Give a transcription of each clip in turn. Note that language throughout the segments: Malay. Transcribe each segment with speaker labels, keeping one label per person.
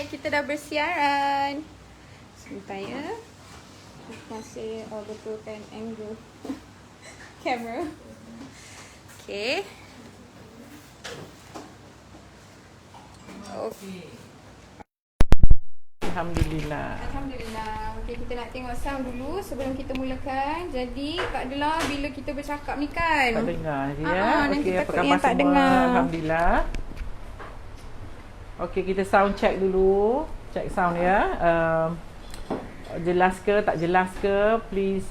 Speaker 1: Alright, kita dah bersiaran. Sebentar ya. Masih betulkan angle kamera. Okay. Okay.
Speaker 2: Alhamdulillah.
Speaker 1: Alhamdulillah. Okay, kita nak tengok sound dulu sebelum kita mulakan. Jadi, Kak Adela, bila kita bercakap ni kan,
Speaker 2: Tak dengar je ya.
Speaker 1: nanti
Speaker 2: Okey, apa
Speaker 1: takut
Speaker 2: khabar
Speaker 1: yang tak
Speaker 2: semua?
Speaker 1: dengar.
Speaker 2: Alhamdulillah. Okey, kita sound check dulu. Check sound ya. Jelas ke, tak jelas ke? Please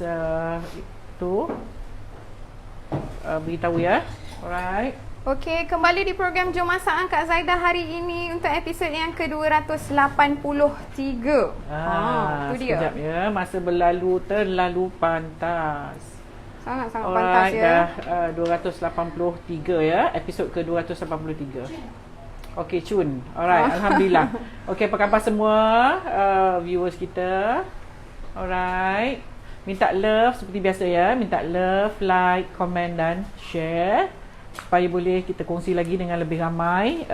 Speaker 2: beritahu ya. Alright.
Speaker 1: Okey, kembali di program Jom Masak Kak Zaidah hari ini untuk episod yang ke-283. Tu dia.
Speaker 2: Sekejap ya. Masa berlalu terlalu pantas.
Speaker 1: Sangat-sangat pantas ya.
Speaker 2: Dah 283 ya. Episod ke-283. Okey, Cun. Alright, Alhamdulillah. Okey, apa khabar semua viewers kita? Alright. Minta love seperti biasa ya. Minta love, like, comment dan share supaya boleh kita kongsi lagi dengan lebih ramai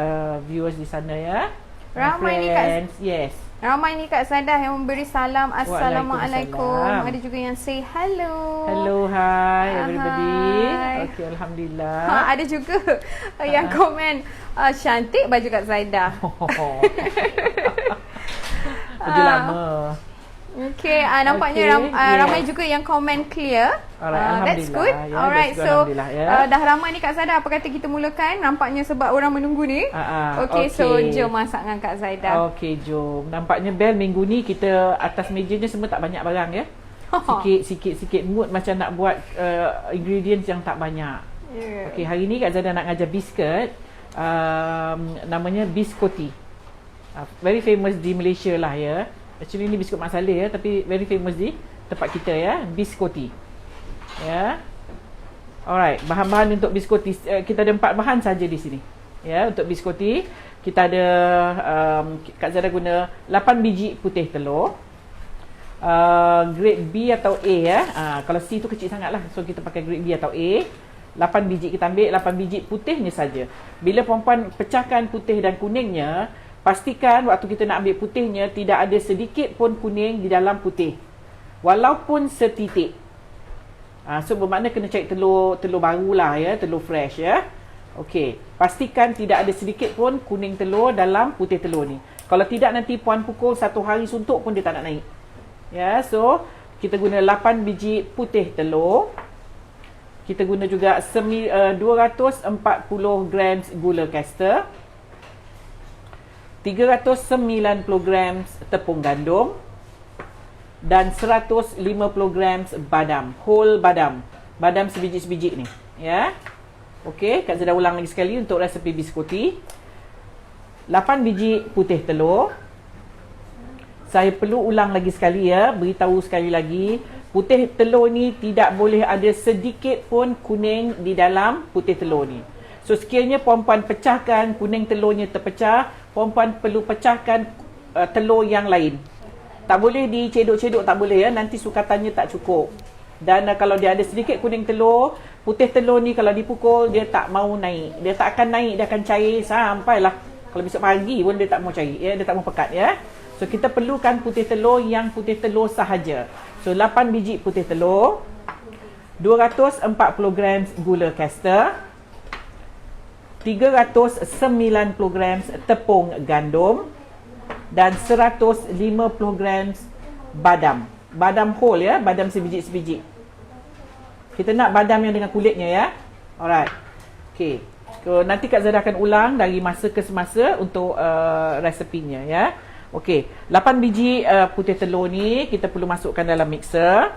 Speaker 2: viewers di sana ya.
Speaker 1: Ramai ni Kak.
Speaker 2: Yes.
Speaker 1: Ramai ni Kak Zaidah yang memberi salam. Assalamualaikum.
Speaker 2: Waalaikumsalam.
Speaker 1: Ada juga yang say hello.
Speaker 2: Hello, hi everybody.
Speaker 1: Hi.
Speaker 2: Okey, Alhamdulillah.
Speaker 1: Ada juga yang komen cantik baju Kak Zaidah.
Speaker 2: Lagi lama.
Speaker 1: Okey, nampaknya ramai juga yang komen clear.
Speaker 2: Alright,
Speaker 1: that's good.
Speaker 2: Ya,
Speaker 1: Alright,
Speaker 2: that's good,
Speaker 1: so
Speaker 2: Alhamdulillah, ya.
Speaker 1: dah ramai ni Kak Zaidah. Apa kata kita mulakan? Nampaknya sebab orang menunggu ni. Okey, so jom masak dengan Kak Zaidah.
Speaker 2: Okey, jom. Nampaknya Bel minggu ni kita atas mejanya semua tak banyak barang ya. Sikit mood macam nak buat ingredients yang tak banyak.
Speaker 1: Yeah.
Speaker 2: Okey, hari ni Kak Zaidah nak ngajar biscuit. Namanya Biscotti. Very famous di Malaysia lah ya. Actually ni biskut mak saleh ya, tapi very famous di tempat kita ya, Biscotti. Ya. Alright, bahan-bahan untuk Biscotti kita ada 4 bahan saja di sini. Ya, untuk Biscotti kita ada Kak Zaidah guna 8 biji putih telur. Grade B atau A ya. Kalau C tu kecil sangatlah. So kita pakai grade B atau A. 8 biji kita ambil 8 biji putihnya saja. Bila puan-puan pecahkan putih dan kuningnya, pastikan waktu kita nak ambil putihnya tidak ada sedikit pun kuning di dalam putih. Walaupun setitik. So bermakna kena cari telur baru lah ya, telur fresh ya. Okey, pastikan tidak ada sedikit pun kuning telur dalam putih telur ni. Kalau tidak nanti puan pukul 1 hari suntuk pun dia tak nak naik. Ya, so kita guna 8 biji putih telur. Kita guna juga 240 grams gula caster. 390 grams tepung gandum dan 150 grams badam, whole badam sebiji-sebiji ni ya. Okey, Kak Zaidah ulang lagi sekali untuk resepi Biscotti. 8 biji putih telur. Saya perlu ulang lagi sekali ya, beritahu sekali lagi, putih telur ni tidak boleh ada sedikit pun kuning di dalam putih telur ni. So sekiranya puan-puan pecahkan, kuning telurnya terpecah, puan-puan perlu pecahkan telur yang lain. Tak boleh dicedok-cedok, tak boleh ya, nanti sukatannya tak cukup. Dan kalau dia ada sedikit kuning telur, putih telur ni kalau dipukul dia tak mau naik. Dia tak akan naik, dia akan cair sampailah kalau besok pagi pun dia tak mau cair ya, dia tak mau pekat ya. So kita perlukan putih telur yang putih telur sahaja. So 8 biji putih telur, 240 grams gula caster, 390 grams tepung gandum dan 150 grams badam. Badam whole ya, badam sebiji-sebiji. Kita nak badam yang dengan kulitnya ya. Alright. Okey. So, nanti Kak Zaidah akan ulang dari masa ke semasa untuk resepinya ya. Okey, 8 biji putih telur ni kita perlu masukkan dalam mixer.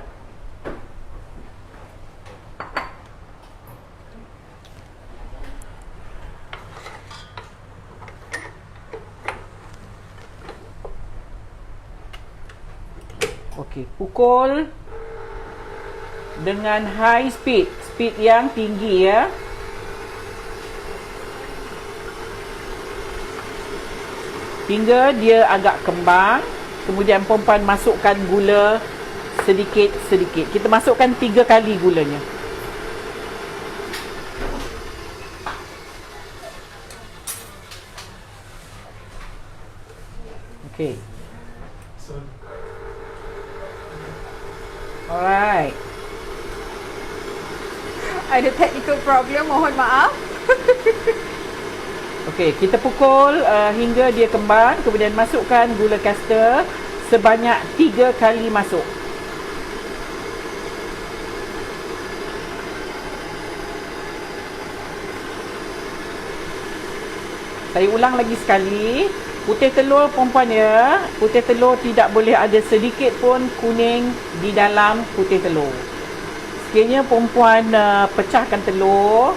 Speaker 2: Okey, pukul dengan high speed, speed yang tinggi ya. Hingga dia agak kembang. Kemudian puan-puan masukkan gula sedikit-sedikit. Kita masukkan 3 kali gulanya. Okey. Alright.
Speaker 1: Ada technical problem, mohon maaf.
Speaker 2: Okey, kita pukul hingga dia kembang, kemudian masukkan gula caster sebanyak 3 kali masuk. Saya ulang lagi sekali. Putih telur perempuan ya, putih telur tidak boleh ada sedikit pun kuning di dalam putih telur. Sekiranya perempuan pecahkan telur,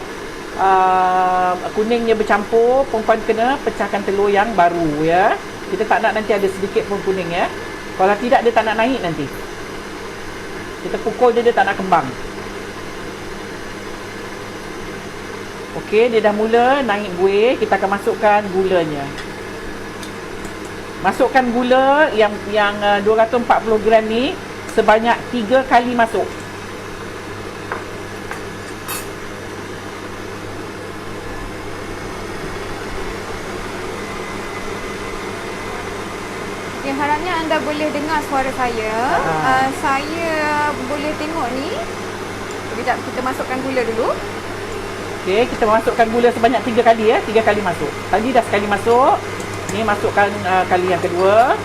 Speaker 2: kuningnya bercampur, perempuan kena pecahkan telur yang baru ya. Kita tak nak nanti ada sedikit pun kuning ya. Kalau tidak, dia tak nak naik nanti. Kita pukul dia tak nak kembang. Okey, dia dah mula naik buih, kita akan masukkan gulanya. Masukkan gula yang 240 gram ni sebanyak 3 kali masuk.
Speaker 1: Ya, harapnya anda boleh dengar suara saya. Saya boleh tengok ni. Sekejap, kita masukkan gula dulu.
Speaker 2: Okey, kita masukkan gula sebanyak 3 kali ya. 3 kali masuk. Tadi dah sekali masuk. Ni masukkan kali yang kedua.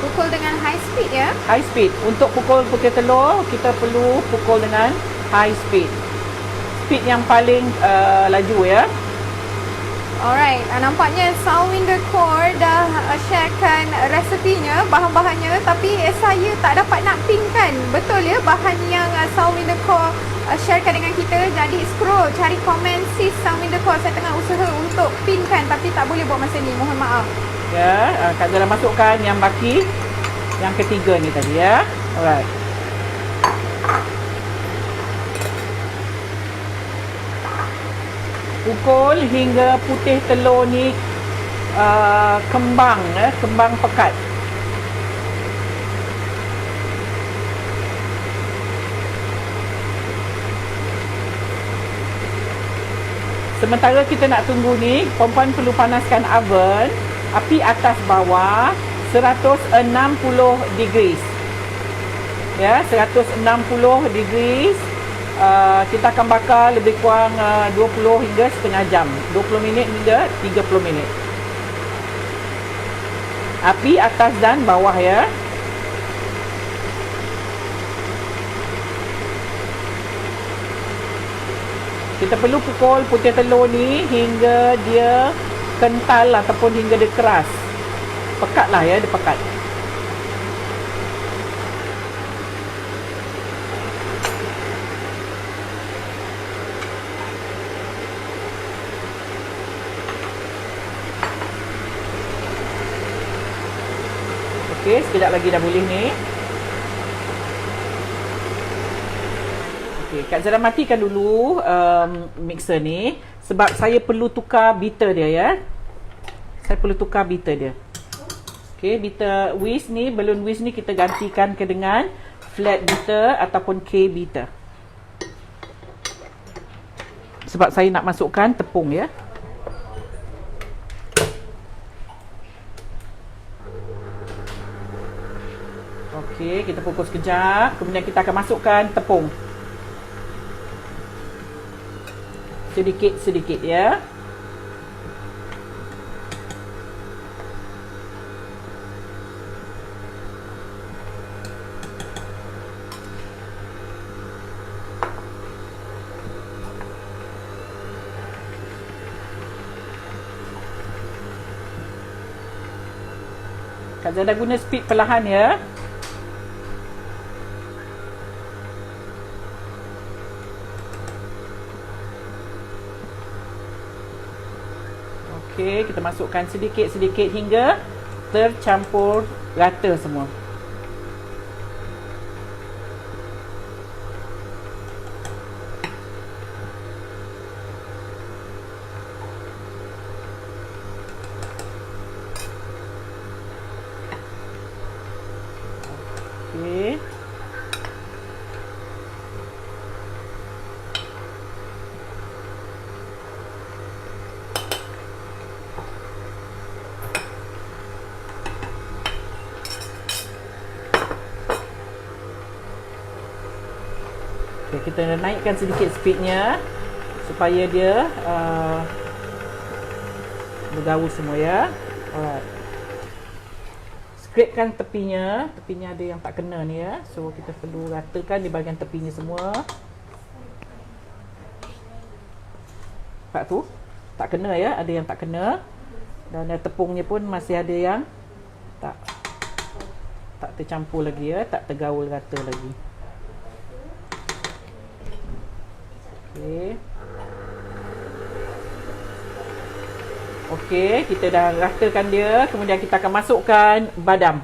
Speaker 1: Pukul dengan high speed ya.
Speaker 2: High speed. Untuk pukul putih telur, kita perlu pukul dengan high speed. Speed yang paling laju ya.
Speaker 1: Alright, nampaknya Sawinder Kaur dah sharekan resepinya, bahan-bahannya, tapi saya tak dapat nak pinkan. Betul ya bahan yang Sawinder Kaur sharekan dengan kita. Jadi scroll, cari komen sis Sawinder Kaur. Saya tengah usaha untuk pinkan tapi tak boleh buat masa ni, mohon maaf.
Speaker 2: Ya, Kak Zara masukkan yang baki, yang ketiga ni tadi ya. Alright. Pukul hingga putih telur ni kembang kembang pekat. Sementara kita nak tunggu ni, perempuan perlu panaskan oven, api atas bawah 160 degrees. Ya, 160 degrees. Kita akan bakar lebih kurang 20 hingga setengah jam, 20 minit hingga 30 minit. Api atas dan bawah ya. Kita perlu pukul putih telur ni hingga dia kental ataupun hingga dia keras. Pekatlah ya, dia pekat. Okey, sekejap lagi dah boleh ni. Okey, Kak Zara matikan dulu mixer ni sebab saya perlu tukar beater dia ya. Saya perlu tukar beater dia. Okey, beater whisk ni, balloon whisk ni kita gantikan ke dengan flat beater ataupun K beater. Sebab saya nak masukkan tepung ya. Okey, kita pukul sekejap. Kemudian kita akan masukkan tepung. Sedikit-sedikit ya. Kak Zara guna speed perlahan ya. Okey, kita masukkan sedikit-sedikit hingga tercampur rata semua. Okey. Okey, kita naikkan sedikit speednya supaya dia bergaul semua ya. Alright. Scrapekan tepinya ada yang tak kena ni ya. So kita perlu ratakan di bahagian tepinya semua. Nampak tu? Tak kena ya, ada yang tak kena. Dan tepungnya pun masih ada yang tak tercampur lagi ya, tak tergaul rata lagi. Okey. Okey, kita dah ratakan dia. Kemudian kita akan masukkan badam.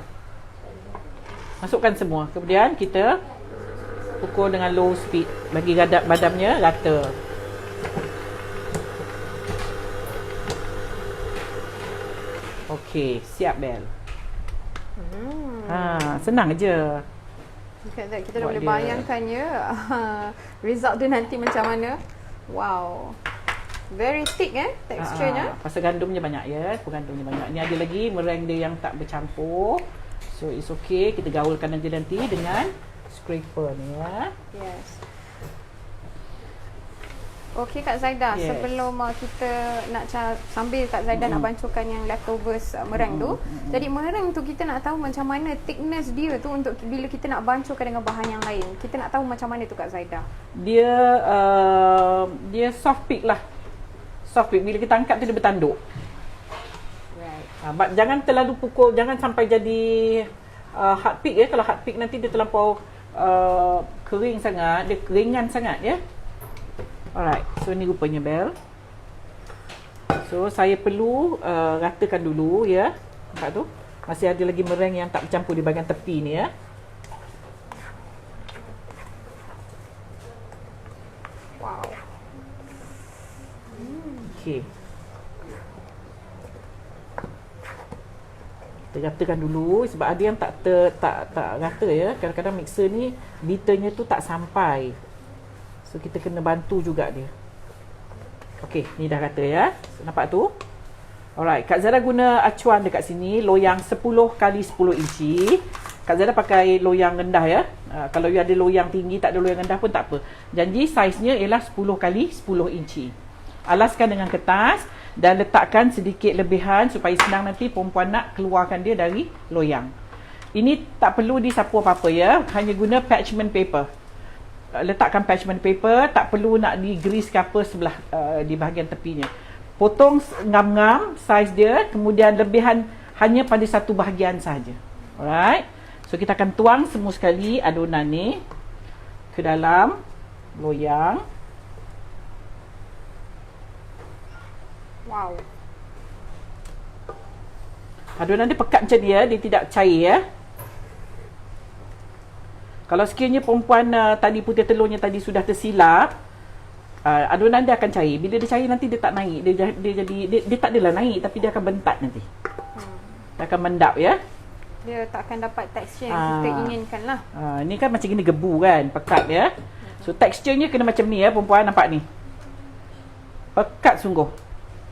Speaker 2: Masukkan semua. Kemudian kita pukul dengan low speed bagi badamnya rata. Okey, siap Bel. Senang je.
Speaker 1: Kita dah boleh bayangkan ya result dia nanti macam mana. Wow. Very thick teksturnya.
Speaker 2: Pasal gandumnya banyak ya, gandumnya banyak. Ni ada lagi meringue dia yang tak bercampur. So it's okay, kita gaulkan aja nanti dengan scraper ni ya.
Speaker 1: Yes. Okey Kak Zaidah,
Speaker 2: Yes.
Speaker 1: sebelum kita nak sambil Kak Zaidah nak bancukan yang leftovers meringue tu. Jadi meringue tu kita nak tahu macam mana thickness dia tu untuk bila kita nak bancukan dengan bahan yang lain. Kita nak tahu macam mana tu Kak Zaidah.
Speaker 2: Dia soft peak lah. Soft peak, bila kita angkat tu dia bertanduk.
Speaker 1: Right.
Speaker 2: Jangan terlalu pukul, jangan sampai jadi hard peak ya. Kalau hard peak nanti dia terlampau kering sangat, dia ringan sangat ya. Alright, so ni rupanya Bel. So saya perlu ratakan dulu ya. Nampak tu? Masih ada lagi meringue yang tak bercampur di bahagian tepi ni ya.
Speaker 1: Wow.
Speaker 2: Okey. Kita ratakan dulu sebab ada yang tak rata ya. Kadang-kadang mixer ni beaternya tu tak sampai. So kita kena bantu juga dia. Okey, ni dah rata ya. Nampak tu? Alright, Kak Zara guna acuan dekat sini loyang 10 kali 10 inci. Kak Zara pakai loyang rendah ya. Kalau you ada loyang tinggi, tak ada loyang rendah pun tak apa. Janji saiznya ialah 10 kali 10 inci. Alaskan dengan kertas dan letakkan sedikit lebihan supaya senang nanti perempuan nak keluarkan dia dari loyang. Ini tak perlu disapu apa-apa ya. Hanya guna parchment paper. Letakkan parchment paper, tak perlu nak di-grease ke apa sebelah di bahagian tepinya. Potong ngam-ngam saiz dia, kemudian lebihan hanya pada satu bahagian saja. Alright. So kita akan tuang semua sekali adunan ni ke dalam loyang.
Speaker 1: Wow.
Speaker 2: Adunan dia pekat macam ni ya, dia tidak cair ya. Kalau sekiranya perempuan tadi putih telurnya tadi sudah tersilap, adunan dia akan cair. Bila dia cair nanti dia tak naik. Dia tak adalah naik tapi dia akan bentat nanti. Dia akan mendap ya.
Speaker 1: Dia tak akan dapat tekstur yang kita inginkan lah.
Speaker 2: Ni kan macam gini gebu kan, pekat ya. So teksturnya kena macam ni ya perempuan, nampak ni. Pekat sungguh.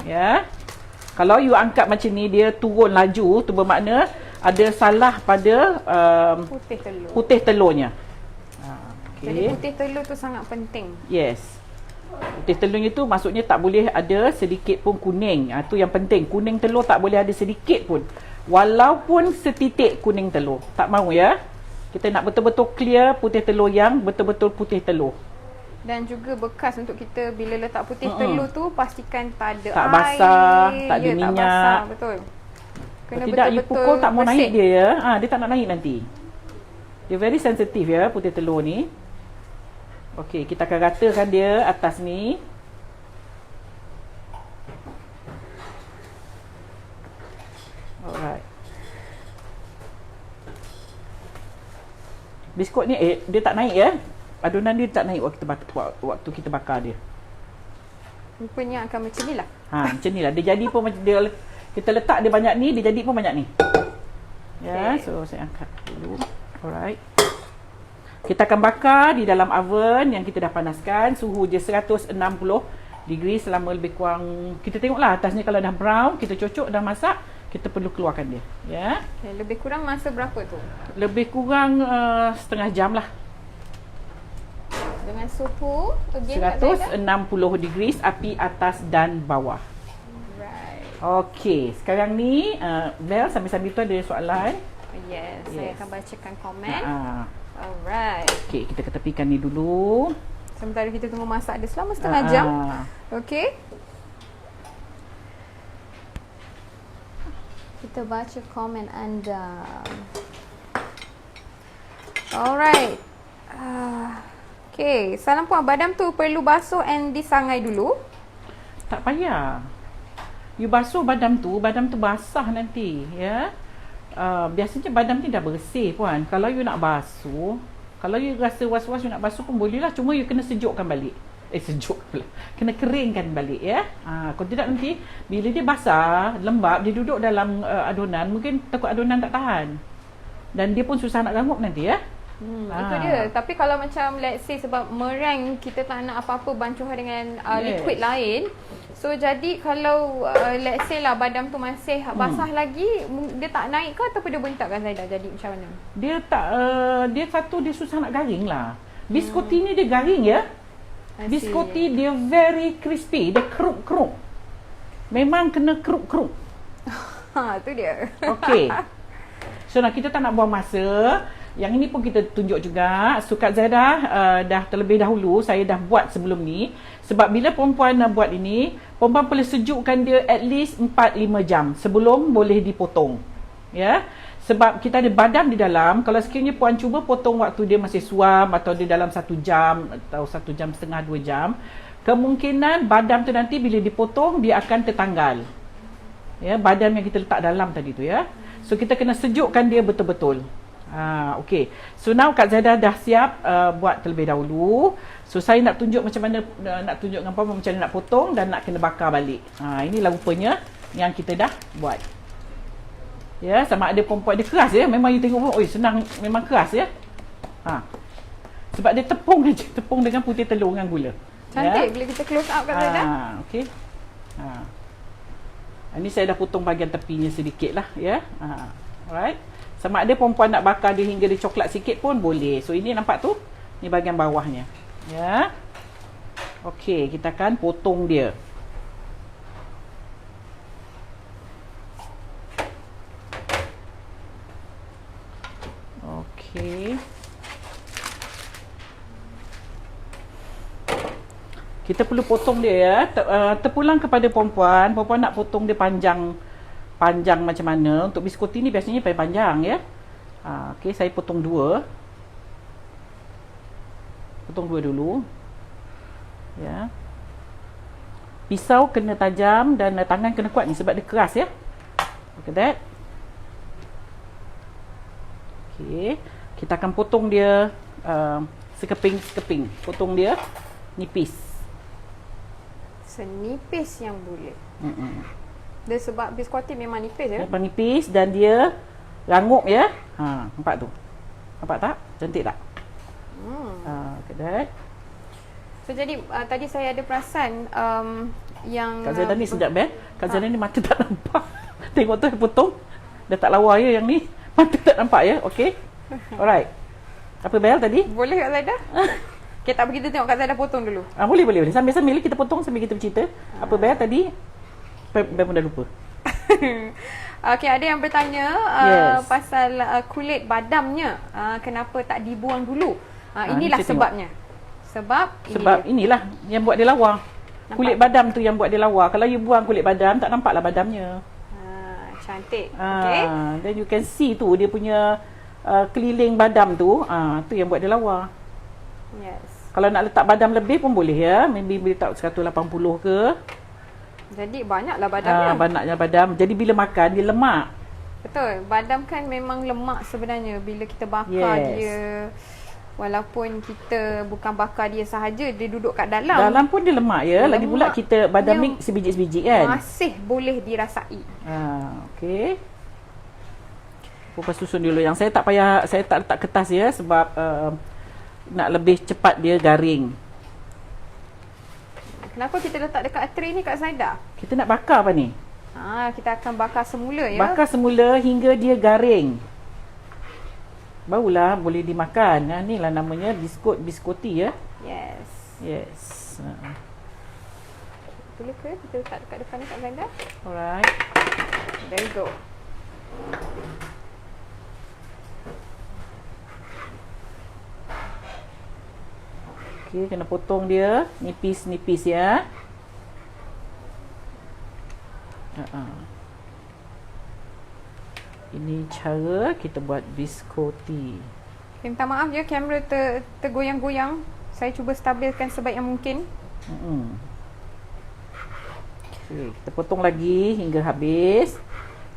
Speaker 2: Ya. Kalau you angkat macam ni dia turun laju, tu bermakna ada salah pada putih telurnya. Okay.
Speaker 1: Jadi putih telur tu sangat penting.
Speaker 2: Yes. Putih telurnya tu maksudnya tak boleh ada sedikit pun kuning. Tu yang penting. Kuning telur tak boleh ada sedikit pun. Walaupun setitik kuning telur. Tak mahu ya. Kita nak betul-betul clear putih telur yang betul-betul putih telur.
Speaker 1: Dan juga bekas untuk kita bila letak putih telur tu pastikan tak ada
Speaker 2: tak basah,
Speaker 1: air,
Speaker 2: tak ada minyak.
Speaker 1: Tak basah, betul. Kena
Speaker 2: tidak you pukul tak mau
Speaker 1: bersih.
Speaker 2: naik dia ya. Dia tak nak naik nanti. Dia very sensitive ya putih telur ni. Okey, kita akan ratakan dia atas ni. Alright. Biskut ni dia tak naik ya. Adunan dia tak naik waktu kita bakar dia.
Speaker 1: Rupanya akan macam ni lah.
Speaker 2: Macam ni lah. Dia jadi pun macam dia, kita letak dia banyak ni, dia jadi pun banyak ni. Ya, so saya angkat dulu. Alright. Kita akan bakar di dalam oven yang kita dah panaskan. Suhu dia 160 degree selama lebih kurang, kita tengoklah atasnya kalau dah brown, kita cocok dah masak, kita perlu keluarkan dia. Ya.
Speaker 1: Okay, lebih kurang masa berapa tu?
Speaker 2: Lebih kurang setengah jam lah.
Speaker 1: Dengan suhu again Kak Zaida.
Speaker 2: 160 degrees, api atas dan bawah.
Speaker 1: Right.
Speaker 2: Okey, sekarang ni Bel sambil-sambil tu ada soalan.
Speaker 1: Yes, saya akan bacakan komen. Alright.
Speaker 2: Okey, kita ketepikan ni dulu.
Speaker 1: Sementara kita tunggu masak dia selama setengah jam. Okey. Kita baca komen anda. Alright. Okay, salam puan, badam tu perlu basuh and disangai dulu?
Speaker 2: Tak payah. You basuh badam tu basah nanti, ya. Biasanya badam ni dah bersih puan. Kalau you nak basuh, kalau you rasa was-was you nak basuh pun boleh lah. Cuma you kena sejukkan balik. Sejuk pula. Kena keringkan balik, ya. Kalau tidak nanti bila dia basah, lembab, dia duduk dalam adonan, mungkin takut adonan tak tahan. Dan dia pun susah nak rangup nanti, ya.
Speaker 1: Itu dia. Tapi kalau macam let's say sebab meringue kita tak nak apa-apa bancuhan dengan liquid lain. So jadi kalau let's say lah badam tu masih basah lagi, dia tak naik ke ataupun dia bentak kan Zaida? Jadi macam mana? Dia tak
Speaker 2: dia satu dia susah nak garing lah. Biskoti ni dia garing, ya. Biskoti dia very crispy, dia keruk-keruk. Memang kena keruk-keruk.
Speaker 1: Tu dia.
Speaker 2: Okey. So kita tak nak buang masa. Yang ini pun kita tunjuk juga. So Kak Zaida dah terlebih dahulu saya dah buat sebelum ni. Sebab bila perempuan nak buat ini, perempuan boleh sejukkan dia at least 4-5 jam sebelum boleh dipotong. Ya. Sebab kita ada badam di dalam. Kalau sekiranya puan cuba potong waktu dia masih suam atau dia dalam 1 jam atau 1 jam setengah 2 jam, kemungkinan badam tu nanti bila dipotong dia akan tertanggal. Ya, badam yang kita letak dalam tadi tu, ya. So kita kena sejukkan dia betul-betul. Okey. So now Kak Zaida dah siap buat terlebih dahulu. So saya nak tunjuk macam mana nak tunjuk dengan puan macam mana nak potong dan nak kena bakar balik. Inilah rupanya yang kita dah buat. Ya, sama ada perempuan dia keras, ya. Memang you tengok pun, oi senang, memang keras, ya. Sebab dia tepung aja, tepung dengan putih telur dengan gula.
Speaker 1: Cantik, ya? Bila kita close up Kak Zaida.
Speaker 2: Okey. Ini saya dah potong bahagian tepinya sedikit lah, ya. Alright. Sama ada perempuan nak bakar dia hingga dia coklat sikit pun boleh. So ini nampak tu, ni bahagian bawahnya, ya. Okey, kita akan potong dia. Okey. Kita perlu potong dia, ya. Terpulang kepada perempuan. Perempuan nak potong dia panjang macam mana. Untuk biskoti ni biasanya paling panjang, ya. Okey, saya potong 2. Potong 2 dulu. Ya. Pisau kena tajam dan tangan kena kuat ni sebab dia keras, ya. Look at that. Okey, kita akan potong dia sekeping-sekeping. Potong dia nipis.
Speaker 1: Senipis yang boleh. Dia sebab biskoti memang nipis, ya.
Speaker 2: Memang nipis dan dia rangup, ya. Nampak tu. Nampak tak? Cantik tak? Look at that.
Speaker 1: So jadi tadi saya ada perasan yang
Speaker 2: Kak Zaida ni sedap, Kak Zaida ni mata tak nampak. Tengok tu potong. Dah tak lawa, ya, yang ni. Mata tak nampak, ya. Okey. Alright. Apa Bel tadi?
Speaker 1: Boleh Kak Zaida? Okay, tak begitu tengok Kak Zaida potong dulu.
Speaker 2: Boleh. Sambil-sambil kita potong sambil kita bercerita. Apa Bel tadi? Bel pun dah lupa.
Speaker 1: Okey, ada yang bertanya pasal kulit badamnya. Kenapa tak dibuang dulu? Inilah sebabnya. Sebab
Speaker 2: inilah yang buat dia lawa. Nampak? Kulit badam tu yang buat dia lawa. Kalau you buang kulit badam, tak nampaklah badamnya.
Speaker 1: Cantik. Okey.
Speaker 2: Then you can see tu dia punya keliling badam tu, tu yang buat dia lawa.
Speaker 1: Yes.
Speaker 2: Kalau nak letak badam lebih pun boleh, ya. Maybe letak 180 ke.
Speaker 1: Jadi banyaklah badamnya.
Speaker 2: Banyaknya badam. Jadi bila makan dia lemak.
Speaker 1: Betul. Badam kan memang lemak sebenarnya bila kita bakar dia. Walaupun kita bukan bakar dia sahaja, dia duduk kat dalam.
Speaker 2: Dalam pun dia lemak, ya. Lagi pula kita badam ni sebiji-sebiji, kan.
Speaker 1: Masih boleh dirasai.
Speaker 2: Okey. Kupas susun dulu. Yang saya tak payah, saya tak letak kertas, ya, sebab nak lebih cepat dia garing.
Speaker 1: Kenapa kita letak dekat tray ni Kak Zaida?
Speaker 2: Kita nak bakar apa ni?
Speaker 1: Kita akan bakar semula, ya.
Speaker 2: Bakar semula hingga dia garing. Barulah boleh dimakan. Inilah namanya biskoti, ya.
Speaker 1: Yes.
Speaker 2: Yes.
Speaker 1: Boleh ke kita letak dekat depan ni Kak Zanda?
Speaker 2: Alright.
Speaker 1: There you go.
Speaker 2: Okay, kena potong dia nipis-nipis ya. Ini cara kita buat biskoti.
Speaker 1: Okay, minta maaf je kamera tergoyang-goyang. Saya cuba stabilkan sebaik yang mungkin.
Speaker 2: Okay, kita potong lagi hingga habis.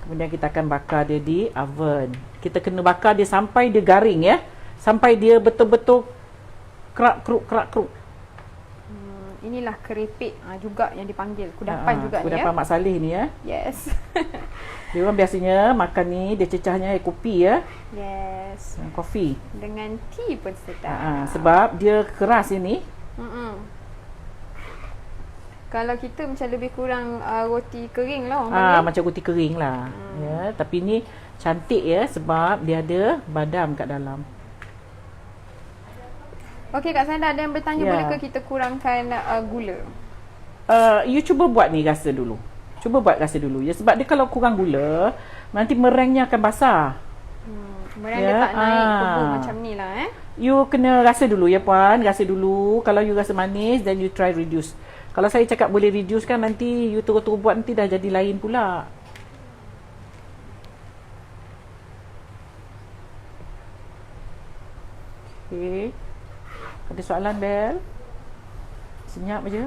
Speaker 2: Kemudian kita akan bakar dia di oven. Kita kena bakar dia sampai dia garing ya. Sampai dia betul-betul kerak-keruk.
Speaker 1: Inilah keripik juga yang dipanggil. Kudapan juga ni ya.
Speaker 2: Kudapan Mak Saleh ni ya.
Speaker 1: Yes.
Speaker 2: Dia orang biasanya makan ni, dia cecahnya air kopi ya.
Speaker 1: Yes.
Speaker 2: Kopi.
Speaker 1: Dengan tea pun sedap.
Speaker 2: Sebab dia keras ini.
Speaker 1: Kalau kita macam lebih kurang roti kering lah orang
Speaker 2: macam roti kering lah. Ya, tapi ni cantik ya sebab dia ada badam kat dalam.
Speaker 1: Okey Kak Sanda, ada yang bertanya bolehkah kita kurangkan gula?
Speaker 2: You cuba buat ni rasa dulu. Cuba buat rasa dulu ya, sebab dia kalau kurang gula nanti merengnya akan basah.
Speaker 1: Mereng dia tak naik kebu macam ni lah
Speaker 2: You kena rasa dulu ya puan, rasa dulu. Kalau you rasa manis then you try reduce. Kalau saya cakap boleh reduce kan, nanti you terus-terus buat nanti dah jadi lain pula. Okay. Ada soalan Bel? Senyap je.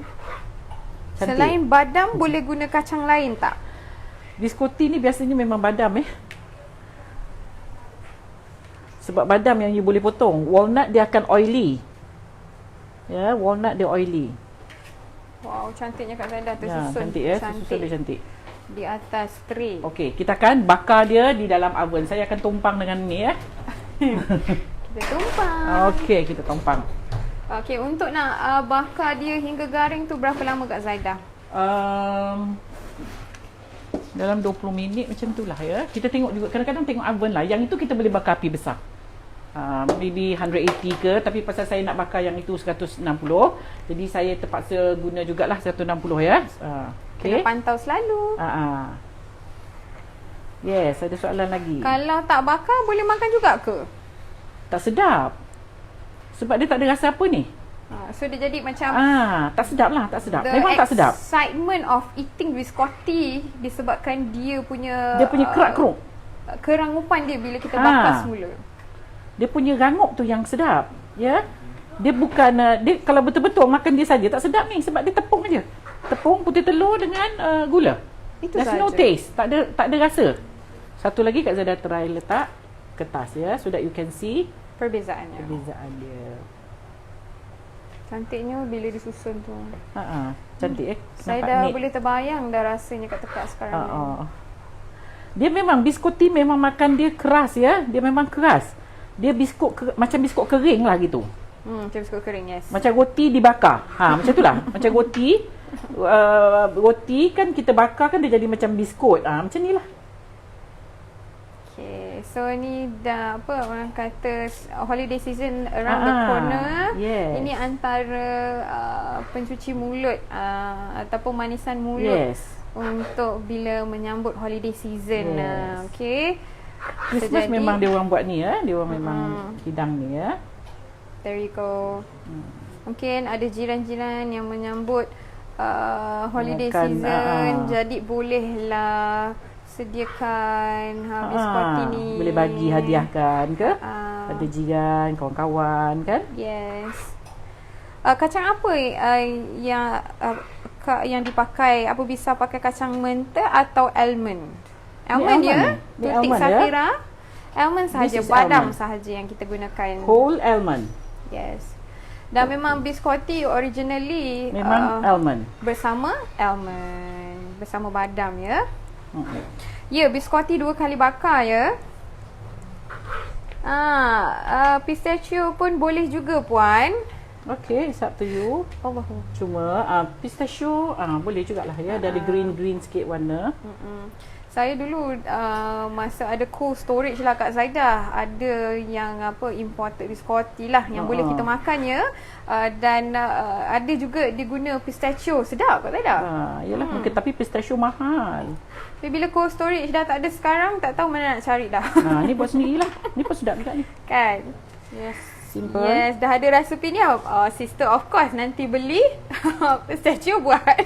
Speaker 2: Cantik.
Speaker 1: Selain badam boleh guna kacang lain tak?
Speaker 2: Biskoti ni biasanya memang badam sebab badam yang you boleh potong. Walnut dia akan oily. Ya, walnut dia oily.
Speaker 1: Wow, cantiknya Kak Zanda tersusun.
Speaker 2: Cantik ya, tersusun dia cantik.
Speaker 1: Di atas tray.
Speaker 2: Okey, kita akan bakar dia di dalam oven. Saya akan tumpang dengan ni ya.
Speaker 1: Kita tumpang.
Speaker 2: Okey, kita tumpang.
Speaker 1: Okey, untuk nak bakar dia hingga garing tu berapa lama Kak Zaidah?
Speaker 2: Dalam 20 minit macam tu lah ya. Kita tengok juga, kadang-kadang tengok oven lah. Yang itu kita boleh bakar api besar. Maybe 180 ke, tapi pasal saya nak bakar yang itu 160, jadi saya terpaksa guna jugalah 160 ya.
Speaker 1: Kena pantau selalu.
Speaker 2: Yes, ada soalan lagi.
Speaker 1: Kalau tak bakar boleh makan juga ke?
Speaker 2: Tak sedap. Sebab dia tak ada rasa apa ni.
Speaker 1: So dia jadi macam
Speaker 2: tak sedap lah, tak sedap. Memang tak sedap.
Speaker 1: The excitement of eating biscotti disebabkan dia punya
Speaker 2: kerak-keruk.
Speaker 1: Kerangupan dia bila kita bakar semula.
Speaker 2: Dia punya rangup tu yang sedap. Ya. Dia bukan dia kalau betul-betul makan dia saja tak sedap ni sebab dia tepung aja. Tepung putih telur dengan gula.
Speaker 1: Itu
Speaker 2: saja. There's no taste. Tak ada rasa. Satu lagi Kak Zada try letak kertas ya, so that you can see
Speaker 1: perbezaannya.
Speaker 2: Perbezaan dia.
Speaker 1: Cantiknya bila disusun tu.
Speaker 2: Cantik
Speaker 1: Saya dah boleh terbayang dah rasanya kat tekak sekarang ni.
Speaker 2: Dia memang biskoti memang makan dia keras ya. Dia memang keras. Dia macam biskut kering lah gitu.
Speaker 1: Macam biskut kering, yes.
Speaker 2: Macam roti dibakar. Macam tu lah. Macam roti. Roti kan kita bakar kan dia jadi macam biskut. Macam ni lah.
Speaker 1: Okay, so ni dah apa orang kata holiday season around the corner.
Speaker 2: Yes.
Speaker 1: Ini antara pencuci mulut ataupun manisan mulut untuk bila menyambut holiday season. Okay.
Speaker 2: Christmas memang dia orang buat ni ya. Dia orang memang hidang ni ya.
Speaker 1: There you go. Mungkin ada jiran-jiran yang menyambut holiday season, jadi bolehlah sediakan biskoti ni.
Speaker 2: Boleh bagi hadiahkan ke pada jiran, kawan-kawan kan?
Speaker 1: Yes. Kacang apa yang dipakai? Apa bisa pakai kacang mentah atau almond? Almond ya? Tutik Safira. Almond sahaja, badam sahaja yang kita gunakan.
Speaker 2: Whole almond.
Speaker 1: Yes. Dan memang biskoti originally
Speaker 2: memang almond.
Speaker 1: Bersama almond, bersama badam ya. Ya, biskoti 2 kali bakar ya. Pistachio pun boleh juga puan.
Speaker 2: Okay, it's up to you.
Speaker 1: Allah.
Speaker 2: Cuma pistachio boleh jugalah ya. Ada green sikit warna.
Speaker 1: Saya dulu masa ada cold storage lah Kak Zaidah, ada yang imported biscotti lah yang boleh kita makan ya. Dan ada juga diguna pistachio. Sedap Kak Zaidah.
Speaker 2: Yalah mungkin, tapi pistachio mahal.
Speaker 1: Tapi bila cold storage dah tak ada sekarang, tak tahu mana nak cari dah.
Speaker 2: Ni buat sendirilah. Ni pun sedap juga ni.
Speaker 1: Kan? Yes.
Speaker 2: Simple.
Speaker 1: Yes, dah ada resepi ni. Sister of course nanti beli pistachio buat.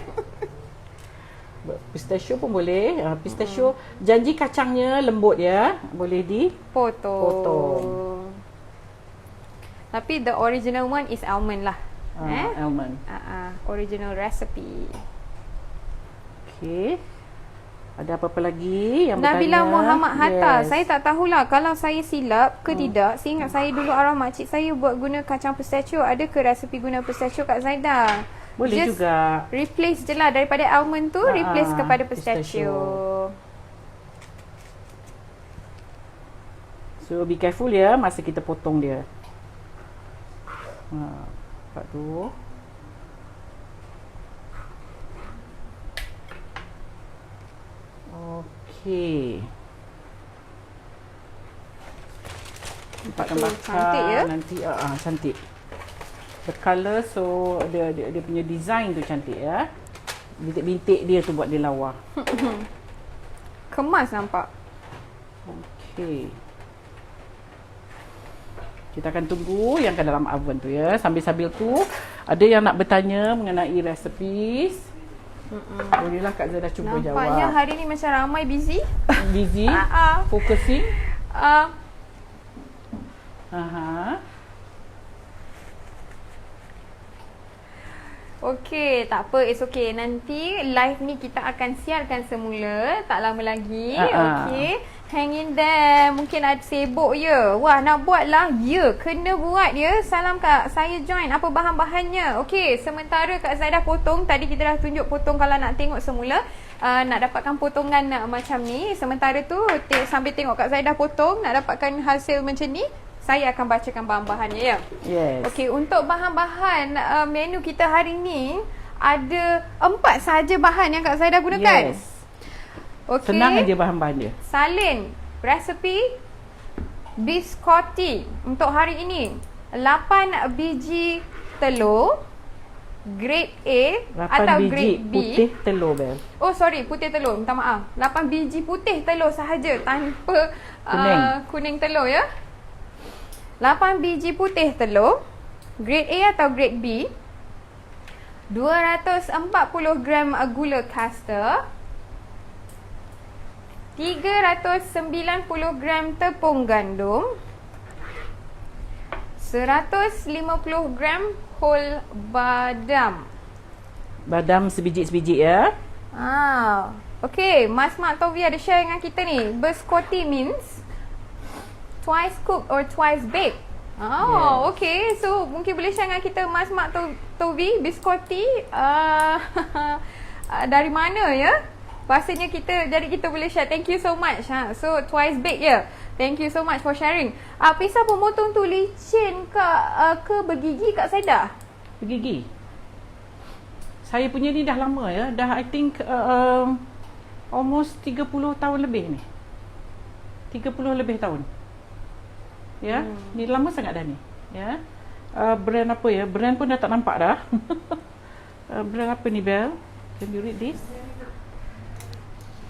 Speaker 2: Pistachio pun boleh. Pistachio janji kacangnya lembut ya. Boleh
Speaker 1: potong. Tapi the original one is almond lah.
Speaker 2: Almond.
Speaker 1: Original recipe.
Speaker 2: Okay. Ada apa-apa lagi yang
Speaker 1: Nabila
Speaker 2: bertanya?
Speaker 1: Muhammad Hatta.
Speaker 2: Yes.
Speaker 1: Saya tak tahulah kalau saya silap ke tidak. Saya ingat saya dulu arwah makcik saya buat guna kacang pistachio. Ada ke resepi guna pistachio Kak Zaidah?
Speaker 2: Boleh
Speaker 1: Just
Speaker 2: juga.
Speaker 1: replace je lah daripada almond tu, replace kepada pistachio.
Speaker 2: So be careful ya masa kita potong dia. Nampak tu. Okey. Nampak
Speaker 1: cantik ya?
Speaker 2: Nanti cantik. The colour, so dia punya design tu cantik ya. Bintik-bintik dia tu buat dia lawa.
Speaker 1: Kemas nampak.
Speaker 2: Okey. Kita akan tunggu yang ke dalam oven tu ya. Sambil-sambil tu ada yang nak bertanya mengenai recipes. Bolehlah Kak Zaidah cuba jawab.
Speaker 1: Nampaknya hari ni macam ramai busy.
Speaker 2: Busy? Focusing?
Speaker 1: Okey, tak apa, it's okay. Nanti live ni kita akan siarkan semula, tak lama lagi. Okey, hang in there. Mungkin ada sibuk je. Wah, nak buat lah. Ya, kena buat ya. Salam Kak, saya join. Apa bahan-bahannya? Okey, sementara Kak Zaidah potong. Tadi kita dah tunjuk potong kalau nak tengok semula. Nak dapatkan potongan macam ni. Sementara tu, sambil tengok Kak Zaidah potong, nak dapatkan hasil macam ni, saya akan bacakan bahan-bahannya ya.
Speaker 2: Yes.
Speaker 1: Okey, untuk bahan-bahan menu kita hari ni ada 4 sahaja bahan yang Kak Zaidah gunakan.
Speaker 2: Yes.
Speaker 1: Okey.
Speaker 2: Senang aja bahan-bahan dia.
Speaker 1: Salin, resepi biscotti untuk hari ini. 8 biji telur grade A
Speaker 2: 8
Speaker 1: atau
Speaker 2: biji
Speaker 1: grade B.
Speaker 2: putih telur, Bel.
Speaker 1: Oh sorry, putih telur. Minta maaf. 8 biji putih telur sahaja tanpa kuning telur ya. 8 biji putih telur grade A atau grade B, 240 gram gula caster, 390 gram tepung gandum, 150 gram whole badam.
Speaker 2: Badam sebiji-sebiji ya.
Speaker 1: Okay, Mas Mak Tovi ada share dengan kita ni. Biscotti means twice cooked or twice baked.
Speaker 2: Yes.
Speaker 1: Okay. So, mungkin boleh share dengan kita Mas Mak Tovi, biscotti dari mana ya? Bahasanya jadi kita boleh share. Thank you so much. So, twice baked ya. Thank you so much for sharing. Pisau pemotong tu licin ke bergigi Kak Zaidah?
Speaker 2: Bergigi. Saya punya ni dah lama ya. Dah I think almost 30 tahun lebih ni. 30 lebih tahun. Ya, ni lama sangat dah ni. Ya. Brand apa ya? Brand pun dah tak nampak dah. Brand apa ni, Bel? Can you read this?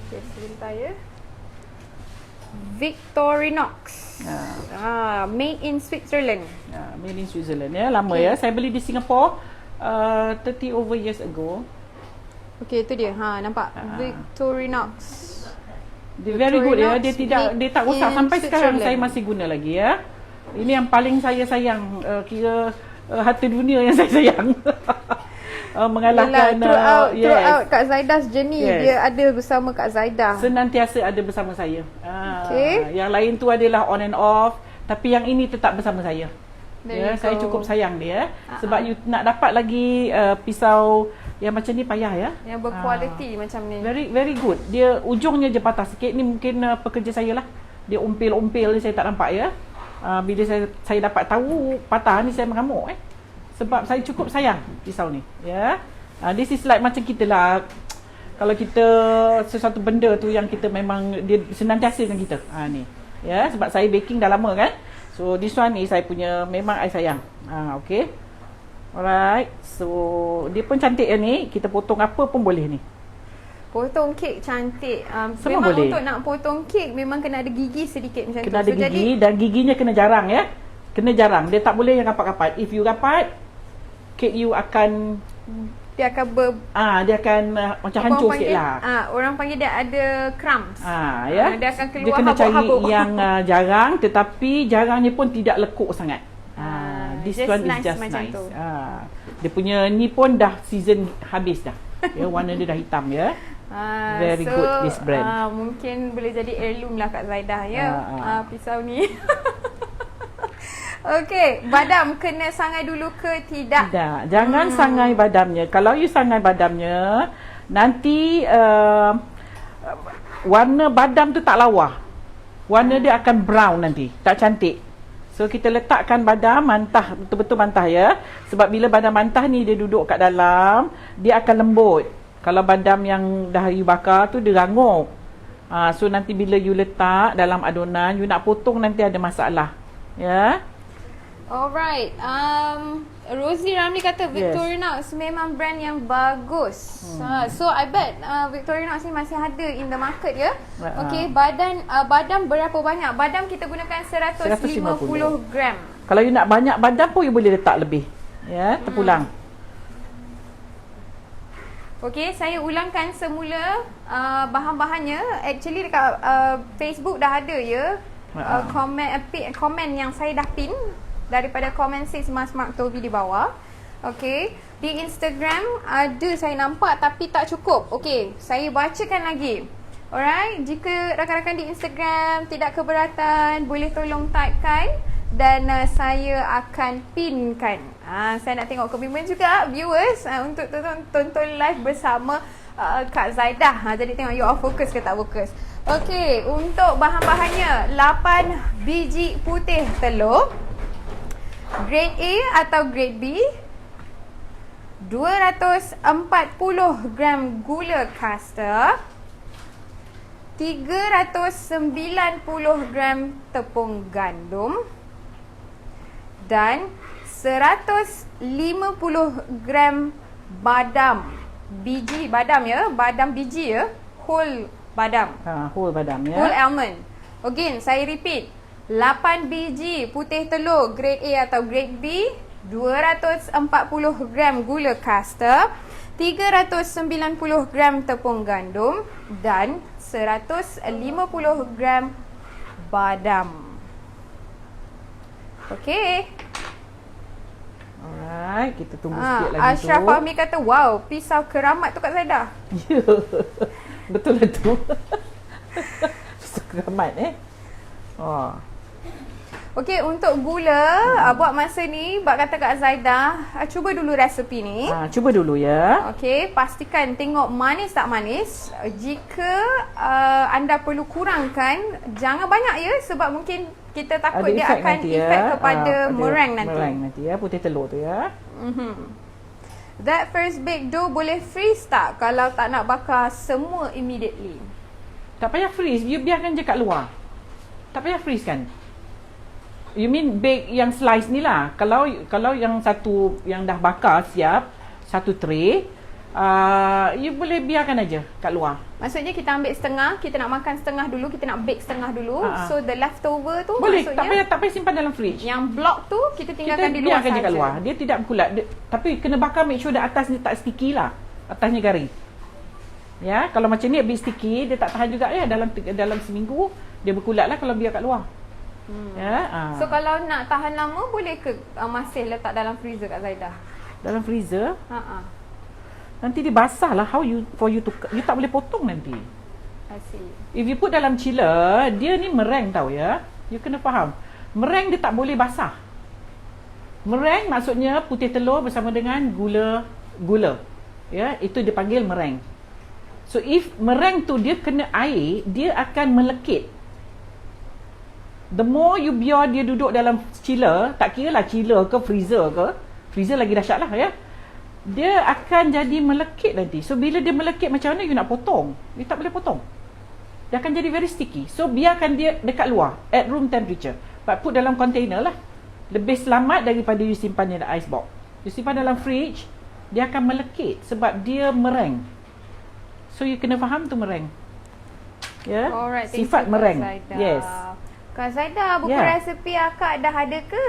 Speaker 1: Okay, sebentar ya. Victorinox. Made in Switzerland.
Speaker 2: Made in Switzerland ya. Lama ya. Saya beli di Singapore 30 over years ago.
Speaker 1: Okay, itu dia. Nampak? Victorinox.
Speaker 2: Dia very good ya. Dia tak rosak sampai sekarang saya masih guna lagi ya. Ini yang paling saya sayang, kira harta dunia yang saya sayang. Mengalahkan
Speaker 1: throughout Kak Zaidah's journey, dia ada bersama Kak Zaidah.
Speaker 2: Senantiasa ada bersama saya. Yang lain tu adalah on and off, tapi yang ini tetap bersama saya. Saya cukup sayang dia sebab you nak dapat lagi pisau yang macam ni payah ya.
Speaker 1: Yang berkualiti macam ni.
Speaker 2: Very good. Dia ujungnya je patah sikit. Ni mungkin pekerja saya lah. Dia umpil-umpil ni saya tak nampak ya. Bila saya dapat tahu patah ni saya mengamuk Sebab saya cukup sayang pisau ni. Ya. This is like macam kita lah. Kalau kita sesuatu benda tu yang kita memang dia senantiasa dengan kita. Ni. Ya, sebab saya baking dah lama kan. So this one ni saya punya memang I sayang. Okay. Alright. So dia pun cantik ya ni. Kita potong apa pun boleh ni.
Speaker 1: Potong kek cantik.
Speaker 2: Semua
Speaker 1: Memang
Speaker 2: boleh.
Speaker 1: untuk nak potong kek memang kena ada gigi sedikit macam
Speaker 2: Kena
Speaker 1: tu.
Speaker 2: ada gigi dan giginya kena jarang ya. Kena jarang. Dia tak boleh yang rapat-rapat. If you rapat, kek you akan
Speaker 1: dia akan
Speaker 2: dia akan macam hancur sikit lah.
Speaker 1: Orang panggil dia ada crumbs.
Speaker 2: Ya.
Speaker 1: Dia akan keluar
Speaker 2: dia kena
Speaker 1: habuk-habuk.
Speaker 2: cari yang jarang tetapi jarangnya pun tidak lekuk sangat. This
Speaker 1: just
Speaker 2: one is
Speaker 1: nice
Speaker 2: just
Speaker 1: macam
Speaker 2: nice.
Speaker 1: tu.
Speaker 2: Dia punya ni pun dah season habis dah. Ya, warna dia dah hitam ya. Very good this brand.
Speaker 1: Mungkin boleh jadi heirloom lah Kak Zaidah ya. Pisau ni. Okey, badam kena sangai dulu ke tidak?
Speaker 2: Tidak, jangan sangai badamnya. Kalau you sangai badamnya, nanti warna badam tu tak lawa. Warna dia akan brown nanti, tak cantik. So kita letakkan badam mantah, betul-betul mantah ya. Sebab bila badam mantah ni dia duduk kat dalam, dia akan lembut. Kalau badam yang dah you bakar tu dia rangup. So nanti bila you letak dalam adunan, you nak potong nanti ada masalah. Ya.
Speaker 1: Alright. Rosie Ramli kata Victorinox memang brand yang bagus. So I bet Victorinox ni masih ada in the market ya. Okay, badam berapa banyak? Badam kita gunakan 150 gram.
Speaker 2: Kalau you nak banyak badam pun you boleh letak lebih. Ya, terpulang.
Speaker 1: Okay, saya ulangkan semula bahan-bahannya. Actually dekat Facebook dah ada ya. Komen yang saya dah pin daripada komen 6 Mas Mark Toby di bawah. Okay, di Instagram ada saya nampak tapi tak cukup. Okay, saya bacakan lagi. Alright, jika rakan-rakan di Instagram tidak keberatan, boleh tolong typekan dan saya akan pinkan. Saya nak tengok komitmen juga viewers untuk tonton live bersama Kak Zaidah. Jadi tengok you all fokus ke tak fokus. Okay, untuk bahan-bahannya 8 biji putih telur grade A atau grade B, 240 gram gula caster, 390 gram tepung gandum dan 150 gram badam. Biji badam ya, badam biji ya, whole badam.
Speaker 2: Whole badam ya.
Speaker 1: Whole almond. Again, saya repeat. 8 biji putih telur grade A atau grade B, 240 gram gula caster, 390 gram tepung gandum dan 150 gram badam. Okey.
Speaker 2: Alright, kita tunggu sikit lagi tu.
Speaker 1: Ashraf Fahmi kata, wow, pisau keramat tu Kak Zaidah.
Speaker 2: Ya, betul lah tu. Pisau keramat
Speaker 1: Okey, untuk gula, buat masa ni, bak kata Kak Zaidah, cuba dulu resepi ni.
Speaker 2: Cuba dulu ya.
Speaker 1: Okey, pastikan tengok manis tak manis. Jika anda perlu kurangkan, jangan banyak ya sebab mungkin kita takut
Speaker 2: ada
Speaker 1: dia akan efek kepada meringue nanti.
Speaker 2: Meringue nanti ya, putih telur tu ya.
Speaker 1: That first bake dough boleh freeze tak kalau tak nak bakar semua immediately?
Speaker 2: Tak payah freeze, you biarkan je kat luar. Tak payah freeze kan? You mean bake yang slice ni lah. Kalau yang satu yang dah bakar siap, satu tray, you boleh biarkan aja kat luar.
Speaker 1: Maksudnya kita ambil setengah, kita nak makan setengah dulu, kita nak bake setengah dulu. So the leftover tu
Speaker 2: boleh,
Speaker 1: maksudnya
Speaker 2: tak payah simpan dalam fridge.
Speaker 1: Yang block tu kita tinggalkan di luar saja.
Speaker 2: Kita biarkan je kat luar. Dia tidak berkulat. Tapi kena bakar, make sure that atasnya tak sticky lah. Atasnya garing. Ya, kalau macam ni a bit sticky, dia tak tahan juga ya dalam seminggu dia berkulat lah kalau biar kat luar. Ya.
Speaker 1: So kalau nak tahan lama boleh ke masih letak dalam freezer Kak Zaidah?
Speaker 2: Dalam freezer? Nanti dia basah lah. You tak boleh potong nanti.
Speaker 1: I see.
Speaker 2: If you put dalam chiller, dia ni meringue tau ya. You kena faham. Meringue dia tak boleh basah. Meringue maksudnya putih telur bersama dengan gula. Ya, itu dipanggil meringue. So if meringue tu dia kena air, dia akan melekit. The more you biar dia duduk dalam chiller, tak kira lah chiller ke freezer ke, freezer lagi dahsyat lah ya. Dia akan jadi melekit nanti. So bila dia melekit, macam mana you nak potong? You tak boleh potong. Dia akan jadi very sticky. So biarkan dia dekat luar at room temperature, but put dalam container lah. Lebih selamat daripada you simpan dalam ice box. You simpan dalam fridge, dia akan melekit sebab dia mereng. So you kena faham tu mereng. Ya.
Speaker 1: Alright, thank
Speaker 2: Sifat
Speaker 1: you,
Speaker 2: mereng.
Speaker 1: Kak Zaida.
Speaker 2: Yes.
Speaker 1: Kak Zaida, buku resepi akak dah ada ke?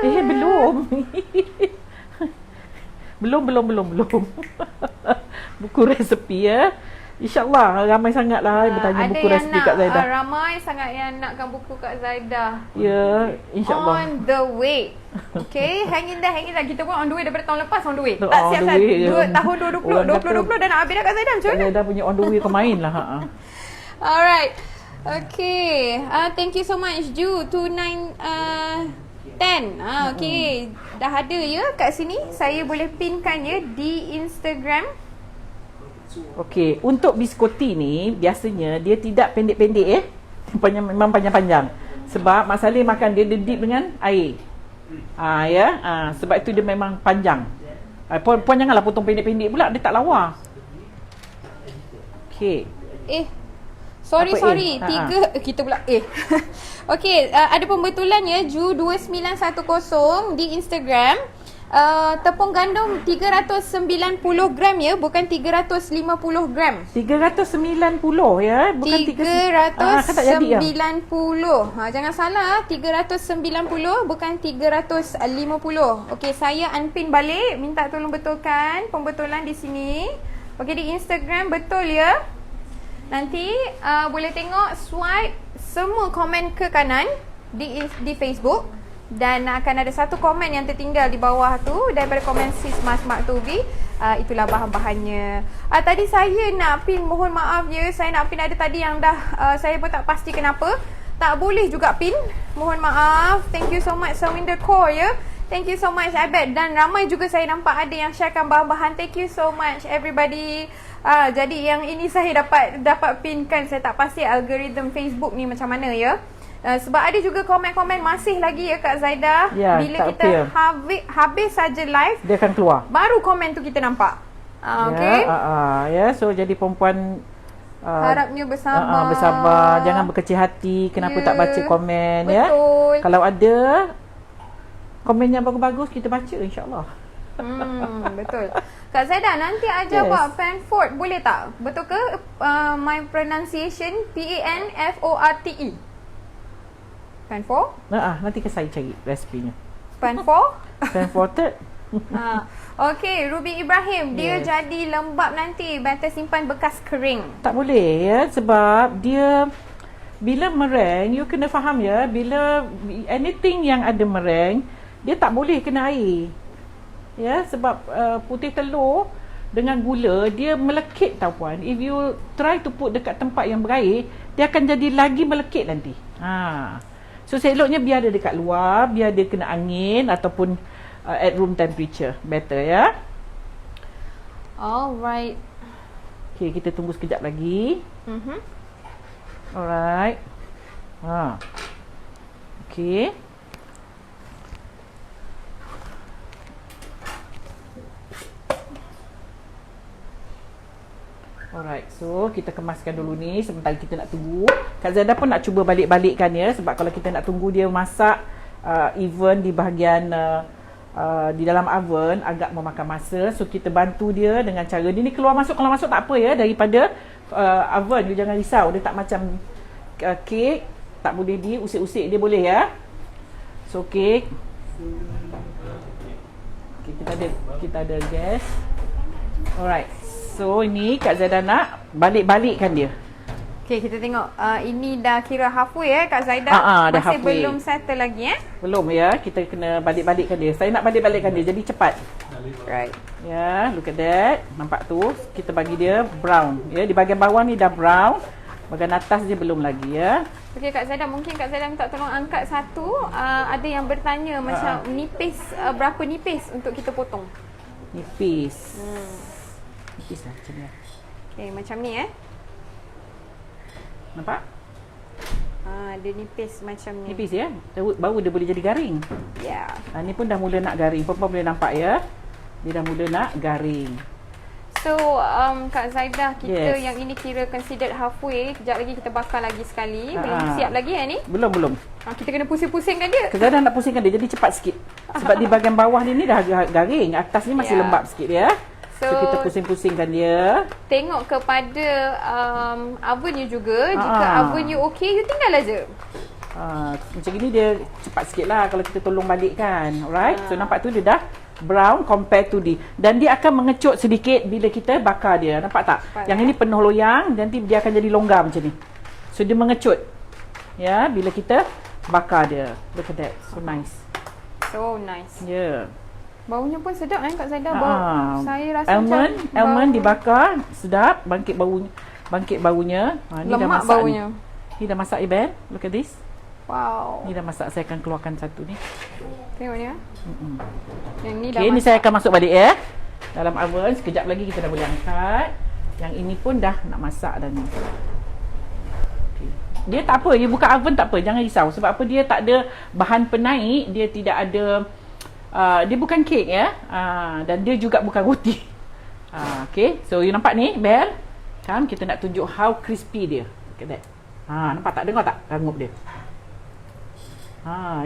Speaker 2: Belum. belum. Buku resepi ya. InsyaAllah ramai sangatlah bertanya buku resepi Kak Zaida.
Speaker 1: Ramai sangat yang nakkan buku Kak Zaida.
Speaker 2: Ya, insyaAllah.
Speaker 1: On the way. Okay, hang in there. Kita pun on the way daripada tahun lepas on the way.
Speaker 2: On
Speaker 1: Tak
Speaker 2: the
Speaker 1: siap-siap.
Speaker 2: way,
Speaker 1: Tahun 2020 dah nak habis dah Kak Zaida. Macam
Speaker 2: Kak
Speaker 1: mana?
Speaker 2: Zaida punya on the way kau main lah.
Speaker 1: Alright. Okay. Thank you so much Ju. 2910. Okay. Dah ada ya kat sini. Saya boleh pinkan ya di Instagram.
Speaker 2: Okey, untuk biskoti ni biasanya dia tidak pendek-pendek memang panjang-panjang. Sebab Mak Saleh makan dia dip dengan air. Sebab itu dia memang panjang. Puan janganlah potong pendek-pendek pula, dia tak lawa. Okey.
Speaker 1: Sorry.
Speaker 2: Apa,
Speaker 1: Tiga kita pula Okey, ada pembetulan ya Ju 2910 di Instagram. Tepung gandum 390 gram ya, bukan 350 gram.
Speaker 2: 390 ya, bukan
Speaker 1: 390. Jangan salah, 390 bukan 350. Okey, saya unpin balik, minta tolong betulkan pembetulan di sini. Okey, di Instagram betul ya. Nanti boleh tengok swipe semua komen ke kanan di Facebook. Dan akan ada satu komen yang tertinggal di bawah tu daripada komen Sis Mas Mak Tubi. Itulah bahan-bahannya. Tadi saya nak pin, mohon maaf ya, saya nak pin ada tadi yang dah saya pun tak pasti kenapa tak boleh juga pin. Mohon maaf. Thank you so much Sawinder Core ya. Thank you so much Abed. Dan ramai juga saya nampak ada yang sharekan bahan-bahan. Thank you so much everybody. Jadi yang ini saya dapat pinkan. Saya tak pasti algoritma Facebook ni macam mana ya. Sebab ada juga komen-komen masih lagi ya Kak Zaida. Bila kita habis saja live,
Speaker 2: dia akan keluar.
Speaker 1: Baru komen tu kita nampak. Okey.
Speaker 2: So jadi perempuan
Speaker 1: harapnya bersabar.
Speaker 2: Bersabar, jangan berkecil hati kenapa tak baca komen.
Speaker 1: Betul.
Speaker 2: Kalau ada komen yang bagus-bagus kita baca insya-Allah.
Speaker 1: Betul. Kak Zaida, nanti ajar buat Panfort boleh tak? Betul ke my pronunciation Panforte? Panfort?
Speaker 2: Nanti saya cari resepinya.
Speaker 1: Panfort?
Speaker 2: Panforte.
Speaker 1: Okey, Ruby Ibrahim, dia jadi lembab nanti better simpan bekas kering.
Speaker 2: Tak boleh ya, sebab dia bila mereng, you kena faham ya, bila anything yang ada mereng, dia tak boleh kena air. Ya, sebab putih telur dengan gula dia melekit tau puan. If you try to put dekat tempat yang berair, dia akan jadi lagi melekit nanti. So seloknya biar dia dekat luar, biar dia kena angin ataupun at room temperature. Better ya.
Speaker 1: Alright.
Speaker 2: Okay, kita tunggu sekejap lagi. Alright. Okay. Alright, so kita kemaskan dulu ni. Sebentar kita nak tunggu. Kak Zaida pun nak cuba balik-balikkan ya. Sebab kalau kita nak tunggu dia masak even di bahagian di dalam oven agak memakan masa. So kita bantu dia dengan cara ni keluar masuk tak apa ya. Daripada oven, you jangan risau. Dia tak macam kek. Tak boleh diusik-usik, dia boleh ya. So kek kita ada gas. Alright. So ini Kak Zaida nak balik-balikkan dia.
Speaker 1: Okay, kita tengok. Ini dah kira halfway Kak Zaida.
Speaker 2: Dah
Speaker 1: masih
Speaker 2: halfway.
Speaker 1: Belum settle lagi
Speaker 2: Belum ya. Kita kena balik-balikkan dia. Saya nak balik-balikkan dia. Jadi cepat.
Speaker 1: Right.
Speaker 2: Ya, look at that. Nampak tu? Kita bagi dia brown. Ya, di bahagian bawah ni dah brown. Bahagian atas dia belum lagi ya.
Speaker 1: Okay Kak Zaida, mungkin Kak Zaida minta tolong angkat satu. Ada yang bertanya macam nipis, berapa nipis untuk kita potong?
Speaker 2: Nipis. Nipis lah macam ni.
Speaker 1: Okay, macam ni
Speaker 2: Nampak?
Speaker 1: Dia nipis macam ni.
Speaker 2: Nipis ya. Baru dia boleh jadi garing.
Speaker 1: Ya.
Speaker 2: Ni pun dah mula nak garing. Perempuan boleh nampak ya. Dia dah mula nak garing.
Speaker 1: So Kak Zaidah, kita
Speaker 2: Yes.
Speaker 1: yang ini kira considered halfway. Kejap lagi kita bakar lagi sekali. Belum siap lagi ni?
Speaker 2: Belum.
Speaker 1: Kita kena pusing-pusingkan dia.
Speaker 2: Kadang-kadang nak pusingkan dia jadi cepat sikit. Sebab di bahagian bawah ni dah garing, atas ni masih
Speaker 1: Ya.
Speaker 2: lembap sikit ya. So kita
Speaker 1: So,
Speaker 2: pusing-pusingkan dia.
Speaker 1: tengok kepada ovennya juga. Jika ovennya okey, you tinggal aja.
Speaker 2: Macam gini dia cepat sikit lah kalau kita tolong balik kan. Alright. So nampak tu dia dah brown compare to di. Dan dia akan mengecut sedikit bila kita bakar dia. Nampak tak?
Speaker 1: Nampak,
Speaker 2: Yang ini penuh loyang, nanti dia akan jadi longgar macam ni. So dia mengecut. Ya, bila kita bakar dia. Look at that. So nice.
Speaker 1: So nice.
Speaker 2: Ya.
Speaker 1: Baunya pun sedap Kak Zaidah. Bau saya rasa
Speaker 2: Almond dibakar, sedap, bangkit baunya. Ni dah
Speaker 1: lemak
Speaker 2: masak
Speaker 1: baunya.
Speaker 2: Ni dah masak Iben. Look at this.
Speaker 1: Wow.
Speaker 2: Ni dah masak, saya akan keluarkan satu ni.
Speaker 1: Tengok ni. Yang ni dah
Speaker 2: Okey, ni saya akan masuk balik ya. Dalam oven, sekejap lagi kita dah boleh angkat. Yang ini pun dah nak masak dah ni. Okay. Dia tak apa, dia buka oven tak apa, jangan risau. Sebab apa, dia tak ada bahan penaik, dia tidak ada dia bukan kek ya. Dan dia juga bukan roti. Okay, so you nampak ni, Bel? Kan kita nak tunjuk how crispy dia. Look at that. Nampak tak? Dengar tak rangup dia?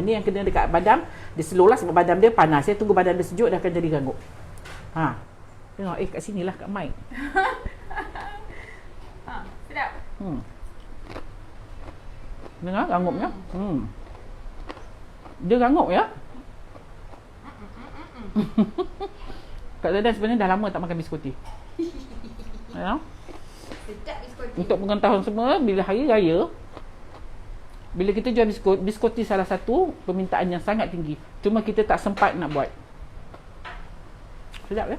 Speaker 2: Ini yang kena dekat badam. Dia slow lah sebab badam dia panas. Saya tunggu badam dia sejuk, dia akan jadi rangup. Tengok, kat sini lah kat mic.
Speaker 1: Sedap.
Speaker 2: Dengar rangupnya? Dia rangup ya? Kak Zaidah sebenarnya dah lama tak makan biskoti. Ya?
Speaker 1: Sedap biskoti.
Speaker 2: Untuk pengetahuan semua, bila hari raya, bila kita jual biskoti salah satu permintaan yang sangat tinggi. Cuma kita tak sempat nak buat. Sedap ya?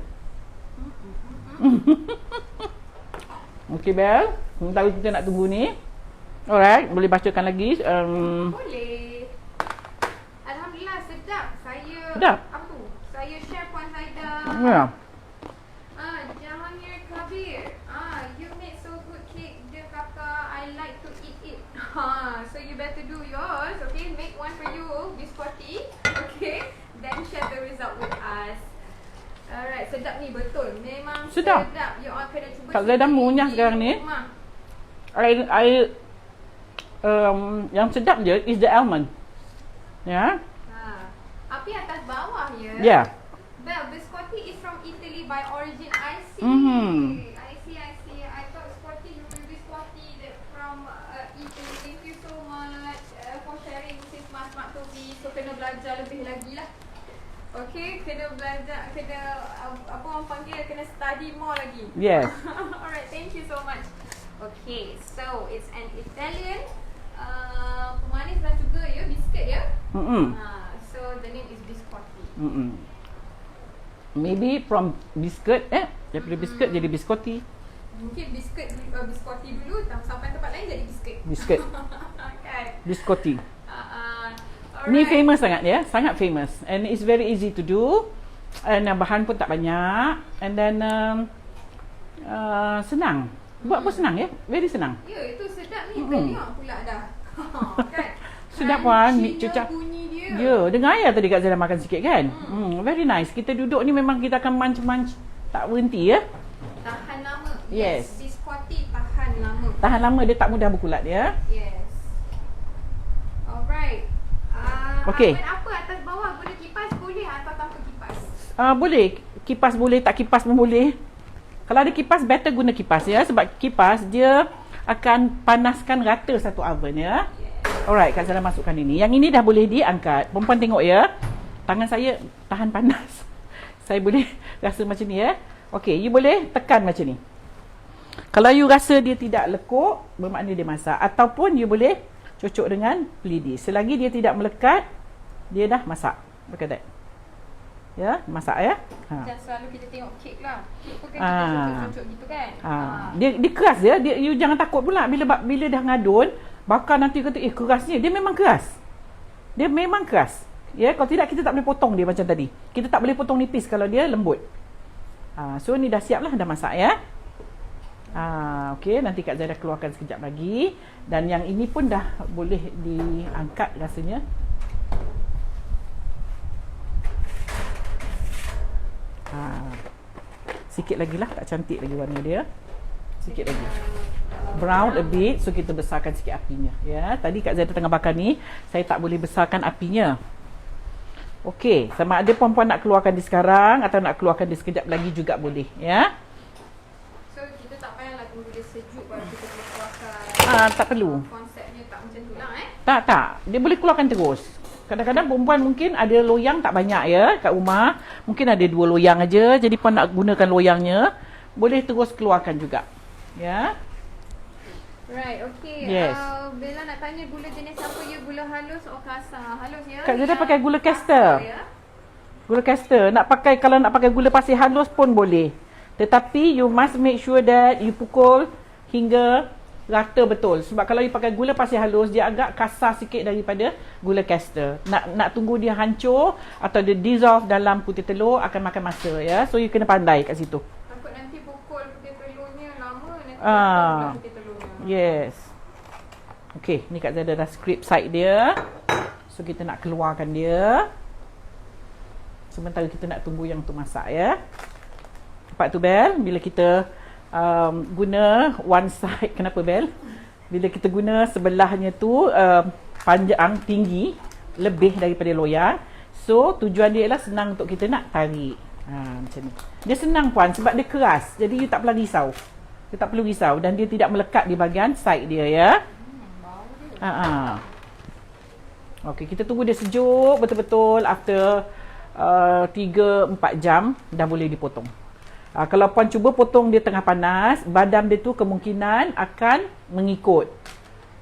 Speaker 2: Okey Bel, sementara kita nak tunggu ni. Alright, boleh bacakan lagi.
Speaker 1: Boleh. Alhamdulillah sedap.
Speaker 2: Sedap?
Speaker 1: Apa tu? Saya share Puan Zaidah.
Speaker 2: Ya.
Speaker 1: Jahangir Kabir. You made so good cake, dear kakak. I like to eat it. So you better do yours. Okay, make one for you, biskoti. Okay, then share the result with us. Alright, sedap ni betul. Memang
Speaker 2: Sedap.
Speaker 1: You all kena cuba.
Speaker 2: Kak Zaidah mengunyah sekarang ni. Yang sedap je is the almond. Ya.
Speaker 1: Api atas bawah ya.
Speaker 2: Yeah.
Speaker 1: Bel, biskoti is from Italy by origin. I see. I see. I thought biskoti, you will biskoti that from Italy. Thank you so much for sharing sis Mas Mak Tobi. So kena belajar lebih lagi lah. Okay, kena belajar, kena apa orang panggil, kena study more lagi.
Speaker 2: Yes.
Speaker 1: Alright, thank you so much. Okay, so it's an Italian pemanis dan juga ya, biscuit ya. So the name is biscotti.
Speaker 2: Maybe from biscuit daripada biscuit jadi biskoti.
Speaker 1: Mungkin biskoti dulu, sampai tempat lain jadi biscuit.
Speaker 2: Biscuit.
Speaker 1: Okay.
Speaker 2: Biskoti.
Speaker 1: Alright.
Speaker 2: Ni famous sangat ya, sangat famous. And it's very easy to do. And bahan pun tak banyak. And then senang. Buat pun senang ya, very senang.
Speaker 1: Ya, itu sedap ni. Tengok pula dah. Kan?
Speaker 2: Sedap Puan,
Speaker 1: Crunchy-nya bunyi dia.
Speaker 2: Ya, dengar ya tadi Kak Zaidah makan sikit kan? Very nice. Kita duduk ni memang kita akan munch-munch tak berhenti ya.
Speaker 1: Tahan lama.
Speaker 2: Yes.
Speaker 1: Biskoti tahan lama.
Speaker 2: Tahan lama, dia tak mudah berkulat ya.
Speaker 1: Yes. Alright.
Speaker 2: Okey.
Speaker 1: Apa atas bawah boleh kipas boleh atau tanpa kipas?
Speaker 2: Boleh. Kipas boleh, tak kipas pun boleh. Kalau ada kipas, better guna kipas ya. Sebab kipas, dia akan panaskan rata satu oven ya. Alright, Kak Zaidah masukkan ini. Yang ini dah boleh diangkat. Perempuan tengok ya. Tangan saya tahan panas. Saya boleh rasa macam ni ya. Okey, you boleh tekan macam ni. Kalau you rasa dia tidak lekuk, bermakna dia masak. Ataupun you boleh cocok dengan pelidi. Selagi dia tidak melekat, dia dah masak. Look at that. Ya, masak ya.
Speaker 1: Macam selalu kita tengok kek lah. Kek pun kan kita cocok-cocok gitu kan.
Speaker 2: Dia keras ya. You jangan takut pula bila dah ngadun, bakar nanti kata kerasnya. Dia memang keras. Dia memang keras. Ya, kalau tidak kita tak boleh potong dia macam tadi. Kita tak boleh potong nipis kalau dia lembut. So ni dah siap lah, dah masak ya. Okey, nanti Kak Zaidah keluarkan sekejap lagi. Dan yang ini pun dah boleh diangkat rasanya. sikit lagi lah, tak cantik lagi warna dia. Sikit lagi. Brown a bit, so kita besarkan sikit apinya. Ya, tadi Kak Zada tengah bakar ni, saya tak boleh besarkan apinya. Okey, sama ada puan-puan nak keluarkan dia sekarang atau nak keluarkan dia sekejap lagi juga boleh, ya.
Speaker 1: So kita tak payahlah tunggu dia sejuk baru kita boleh keluarkan.
Speaker 2: Tak perlu.
Speaker 1: Konsepnya tak macam tu lah
Speaker 2: Tak. Dia boleh keluarkan terus. Kadang-kadang perempuan mungkin ada loyang tak banyak ya kat rumah. Mungkin ada 2 loyang aja. Jadi puan nak gunakan loyangnya, boleh terus keluarkan juga. Ya.
Speaker 1: Right, okay.
Speaker 2: Yes.
Speaker 1: Bella nak tanya gula jenis apa ya? Gula halus atau kasar? Halus ya?
Speaker 2: Kak Zada pakai gula
Speaker 1: kasar
Speaker 2: caster.
Speaker 1: ya?
Speaker 2: Gula caster. Kalau nak pakai gula pasir halus pun boleh. Tetapi you must make sure that you pukul hingga rata betul. Sebab kalau you pakai gula pasir halus, dia agak kasar sikit daripada gula caster. Nak tunggu dia hancur atau dia dissolve dalam putih telur akan makan masa ya. So you kena pandai kat situ.
Speaker 1: Takut nanti pukul putih telurnya lama, nanti
Speaker 2: Ah.
Speaker 1: putih telurnya.
Speaker 2: Yes. Okay, ni Kak Zada dah scrape side dia. So kita nak keluarkan dia. Sementara kita nak tunggu yang tu masak ya. Nampak tu Bel, bila kita guna one side, kenapa Bel? Bila kita guna sebelahnya tu panjang, tinggi, lebih daripada loyang. So tujuan dia ialah senang untuk kita nak tarik. Macam ni. Dia senang puan sebab dia keras. Jadi you tak perlu risau. Dia tak perlu risau dan dia tidak melekat di bahagian side dia ya. Okey, kita tunggu dia sejuk betul-betul after 3-4 jam dah boleh dipotong. Kalau puan cuba potong dia tengah panas, badam dia tu kemungkinan akan mengikut.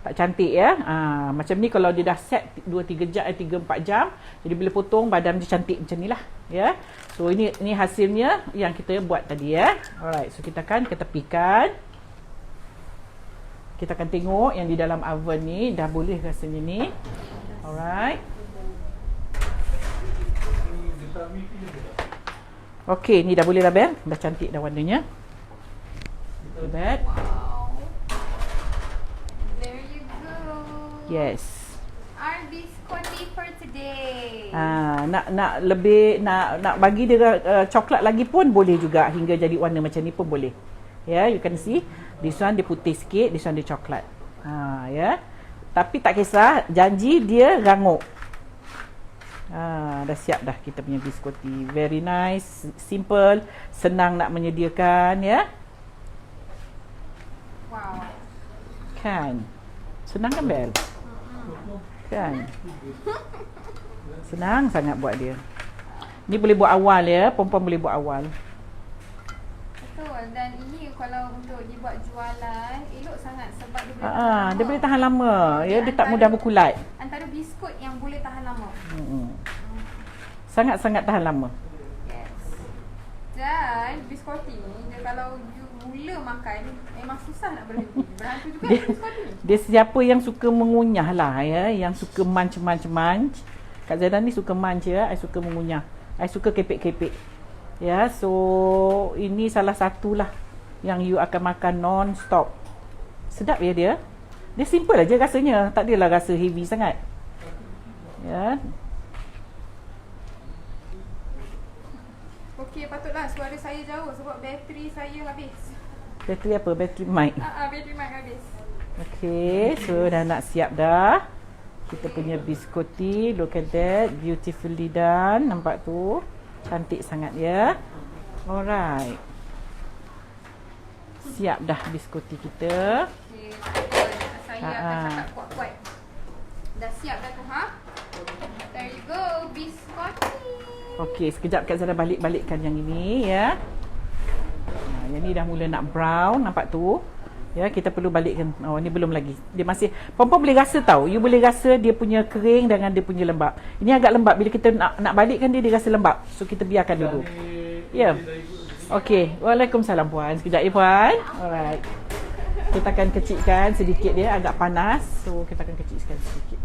Speaker 2: Tak cantik ya. Macam ni kalau dia dah set 2-3 jam 3-4 jam, jadi bila potong badam dia cantik macam ni lah ya. So ini hasilnya yang kita buat tadi ya. Alright, so kita akan ketepikan. Kita akan tengok yang di dalam oven ni dah boleh rasanya ni. Alright. Okey, ni dah boleh dah Bel. Dah cantik dah warnanya. Bel.
Speaker 1: Wow. There you go.
Speaker 2: Yes.
Speaker 1: Our biscotti for today.
Speaker 2: Nak lebih nak bagi dia coklat lagi pun boleh juga hingga jadi warna macam ni pun boleh. Ya, you can see this one dia putih sikit, this one dia coklat. Ya. Tapi tak kisah, janji dia rangup. Dah siap dah kita punya biscotti. Very nice, simple, senang nak menyediakan ya.
Speaker 1: Wow.
Speaker 2: Kan? Senang kan Bel? Kan? Senang sangat buat dia. Ni boleh buat awal ya, perempuan boleh buat awal.
Speaker 1: Betul, dan ini kalau untuk dibuat jualan elok sangat sebab dia boleh
Speaker 2: Dia boleh tahan lama ya, dia tak mudah berkulat.
Speaker 1: Antara biskut yang boleh tahan lama.
Speaker 2: Sangat-sangat tahan lama.
Speaker 1: Yes. Dan biskotti ni dia kalau you mula makan memang susah nak berhenti. Berhantu juga biskotti ni.
Speaker 2: Dia siapa yang suka mengunyah lah ya, yang suka munch. Kak Zada ni suka munch ya, I suka mengunyah. I suka kepek-kepek. Ya, so ini salah satulah yang you akan makan non-stop. Sedap ya dia. Dia simple aja rasanya, tak adalah rasa heavy sangat. Ya.
Speaker 1: Okey, patutlah suara saya jauh sebab bateri saya habis.
Speaker 2: Bateri apa? Bateri mic.
Speaker 1: Bateri mic habis.
Speaker 2: Okay, so dah nak siap dah. Kita punya biscotti, look at that, beautifully done. Nampak tu? Cantik sangat ya. Alright. Siap dah biscotti kita.
Speaker 1: Okay, saya akan cakap kuat-kuat. Dah siap dah tu There you go, biscotti.
Speaker 2: Okey, sekejap Kak Zara balik-balikkan yang ini ya. Yang ni dah mula nak brown, nampak tu? Ya, kita perlu balikkan. Oh, ni belum lagi. Dia masih, perempuan boleh rasa tau. You boleh rasa dia punya kering dengan dia punya lembap. Ini agak lembap. Bila kita nak balikkan dia rasa lembap. So kita biarkan dulu. Ya. Okey. Waalaikumsalam puan. Sekejap ya puan. Alright. Kita akan kecilkan sedikit dia, agak panas. So kita akan kecilkan sedikit.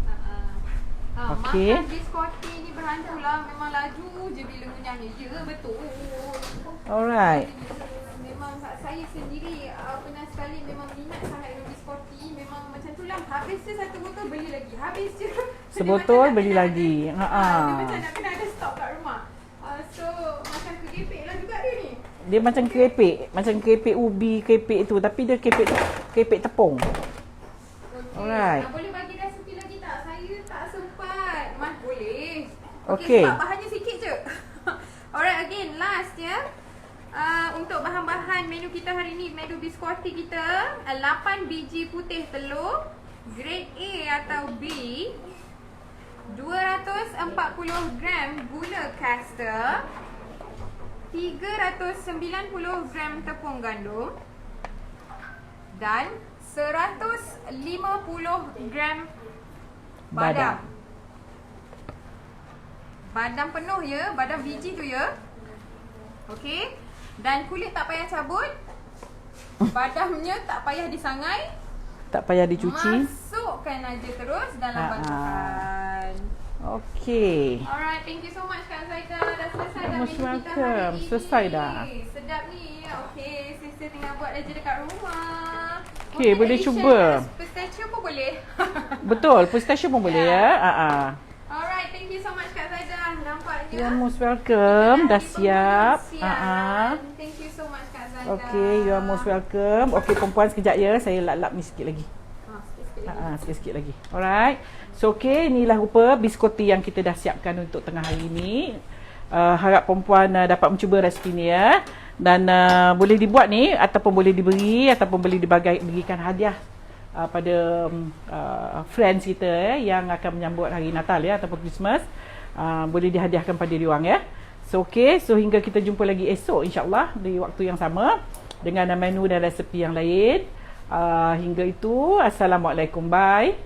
Speaker 2: Okey.
Speaker 1: Makan biscotti ni berhantu lah. Memang laju je bila ngunyahnya. Ya, betul.
Speaker 2: Alright.
Speaker 1: Memang saya sendiri pernah sekali memang minat sangat dengan biscotti. Memang macam tu lah. Habis je satu botol beli lagi. Habis je.
Speaker 2: Sebotol beli lagi.
Speaker 1: Dia macam nak kena ada stok kat rumah. So macam kegepek lah juga dia ni.
Speaker 2: Dia macam keripik ubi, keripik itu, tapi dia keripik tepung.
Speaker 1: Okay.
Speaker 2: Alright.
Speaker 1: Boleh bagi resepi lagi tak? Saya tak sempat. Mas boleh.
Speaker 2: Okay.
Speaker 1: Sebab bahannya sikit je. Alright, again, last ya. Untuk bahan-bahan menu kita hari ni, menu biskuiti kita, 8 biji putih telur, grade A atau B, 240 gram gula caster, 390 gram tepung gandum dan 150 gram badam. Badam penuh ya, badam biji tu ya. Okey. Dan kulit tak payah cabut. Badamnya tak payah disangai.
Speaker 2: Tak payah dicuci.
Speaker 1: Masukkan aja terus dalam bantuan.
Speaker 2: Okey.
Speaker 1: Alright, thank you so much Kak Zaida. Dah selesai dah
Speaker 2: Most
Speaker 1: menu kita
Speaker 2: welcome.
Speaker 1: hari ini.
Speaker 2: Selesai dah.
Speaker 1: Sedap ni. Okey, sister tinggal buat aja dekat rumah.
Speaker 2: Okey, boleh
Speaker 1: addition
Speaker 2: cuba.
Speaker 1: Pistachio pun boleh.
Speaker 2: Betul, pistachio pun boleh ya.
Speaker 1: Alright, thank you so much Kak Zaida. Nampaknya
Speaker 2: You are most welcome. Dah siap.
Speaker 1: Thank you so much Kak Zaida.
Speaker 2: Okey, you are most welcome. Okey, perempuan sekejap ya. Saya lap-lap ni sikit lagi.
Speaker 1: Sikit-sikit lagi.
Speaker 2: Sikit-sikit lagi. Alright. So okey, inilah rupa biskuiti yang kita dah siapkan untuk tengah hari ini. Harap perempuan dapat mencuba resepi ni ya. Dan boleh dibuat ni ataupun boleh diberi ataupun boleh diberikan hadiah pada friends kita yang akan menyambut hari Natal ya ataupun Christmas. Boleh dihadiahkan pada diorang ya. So okey, so hingga kita jumpa lagi esok insya-Allah di waktu yang sama dengan menu dan resepi yang lain. Hingga itu, assalamualaikum, bye.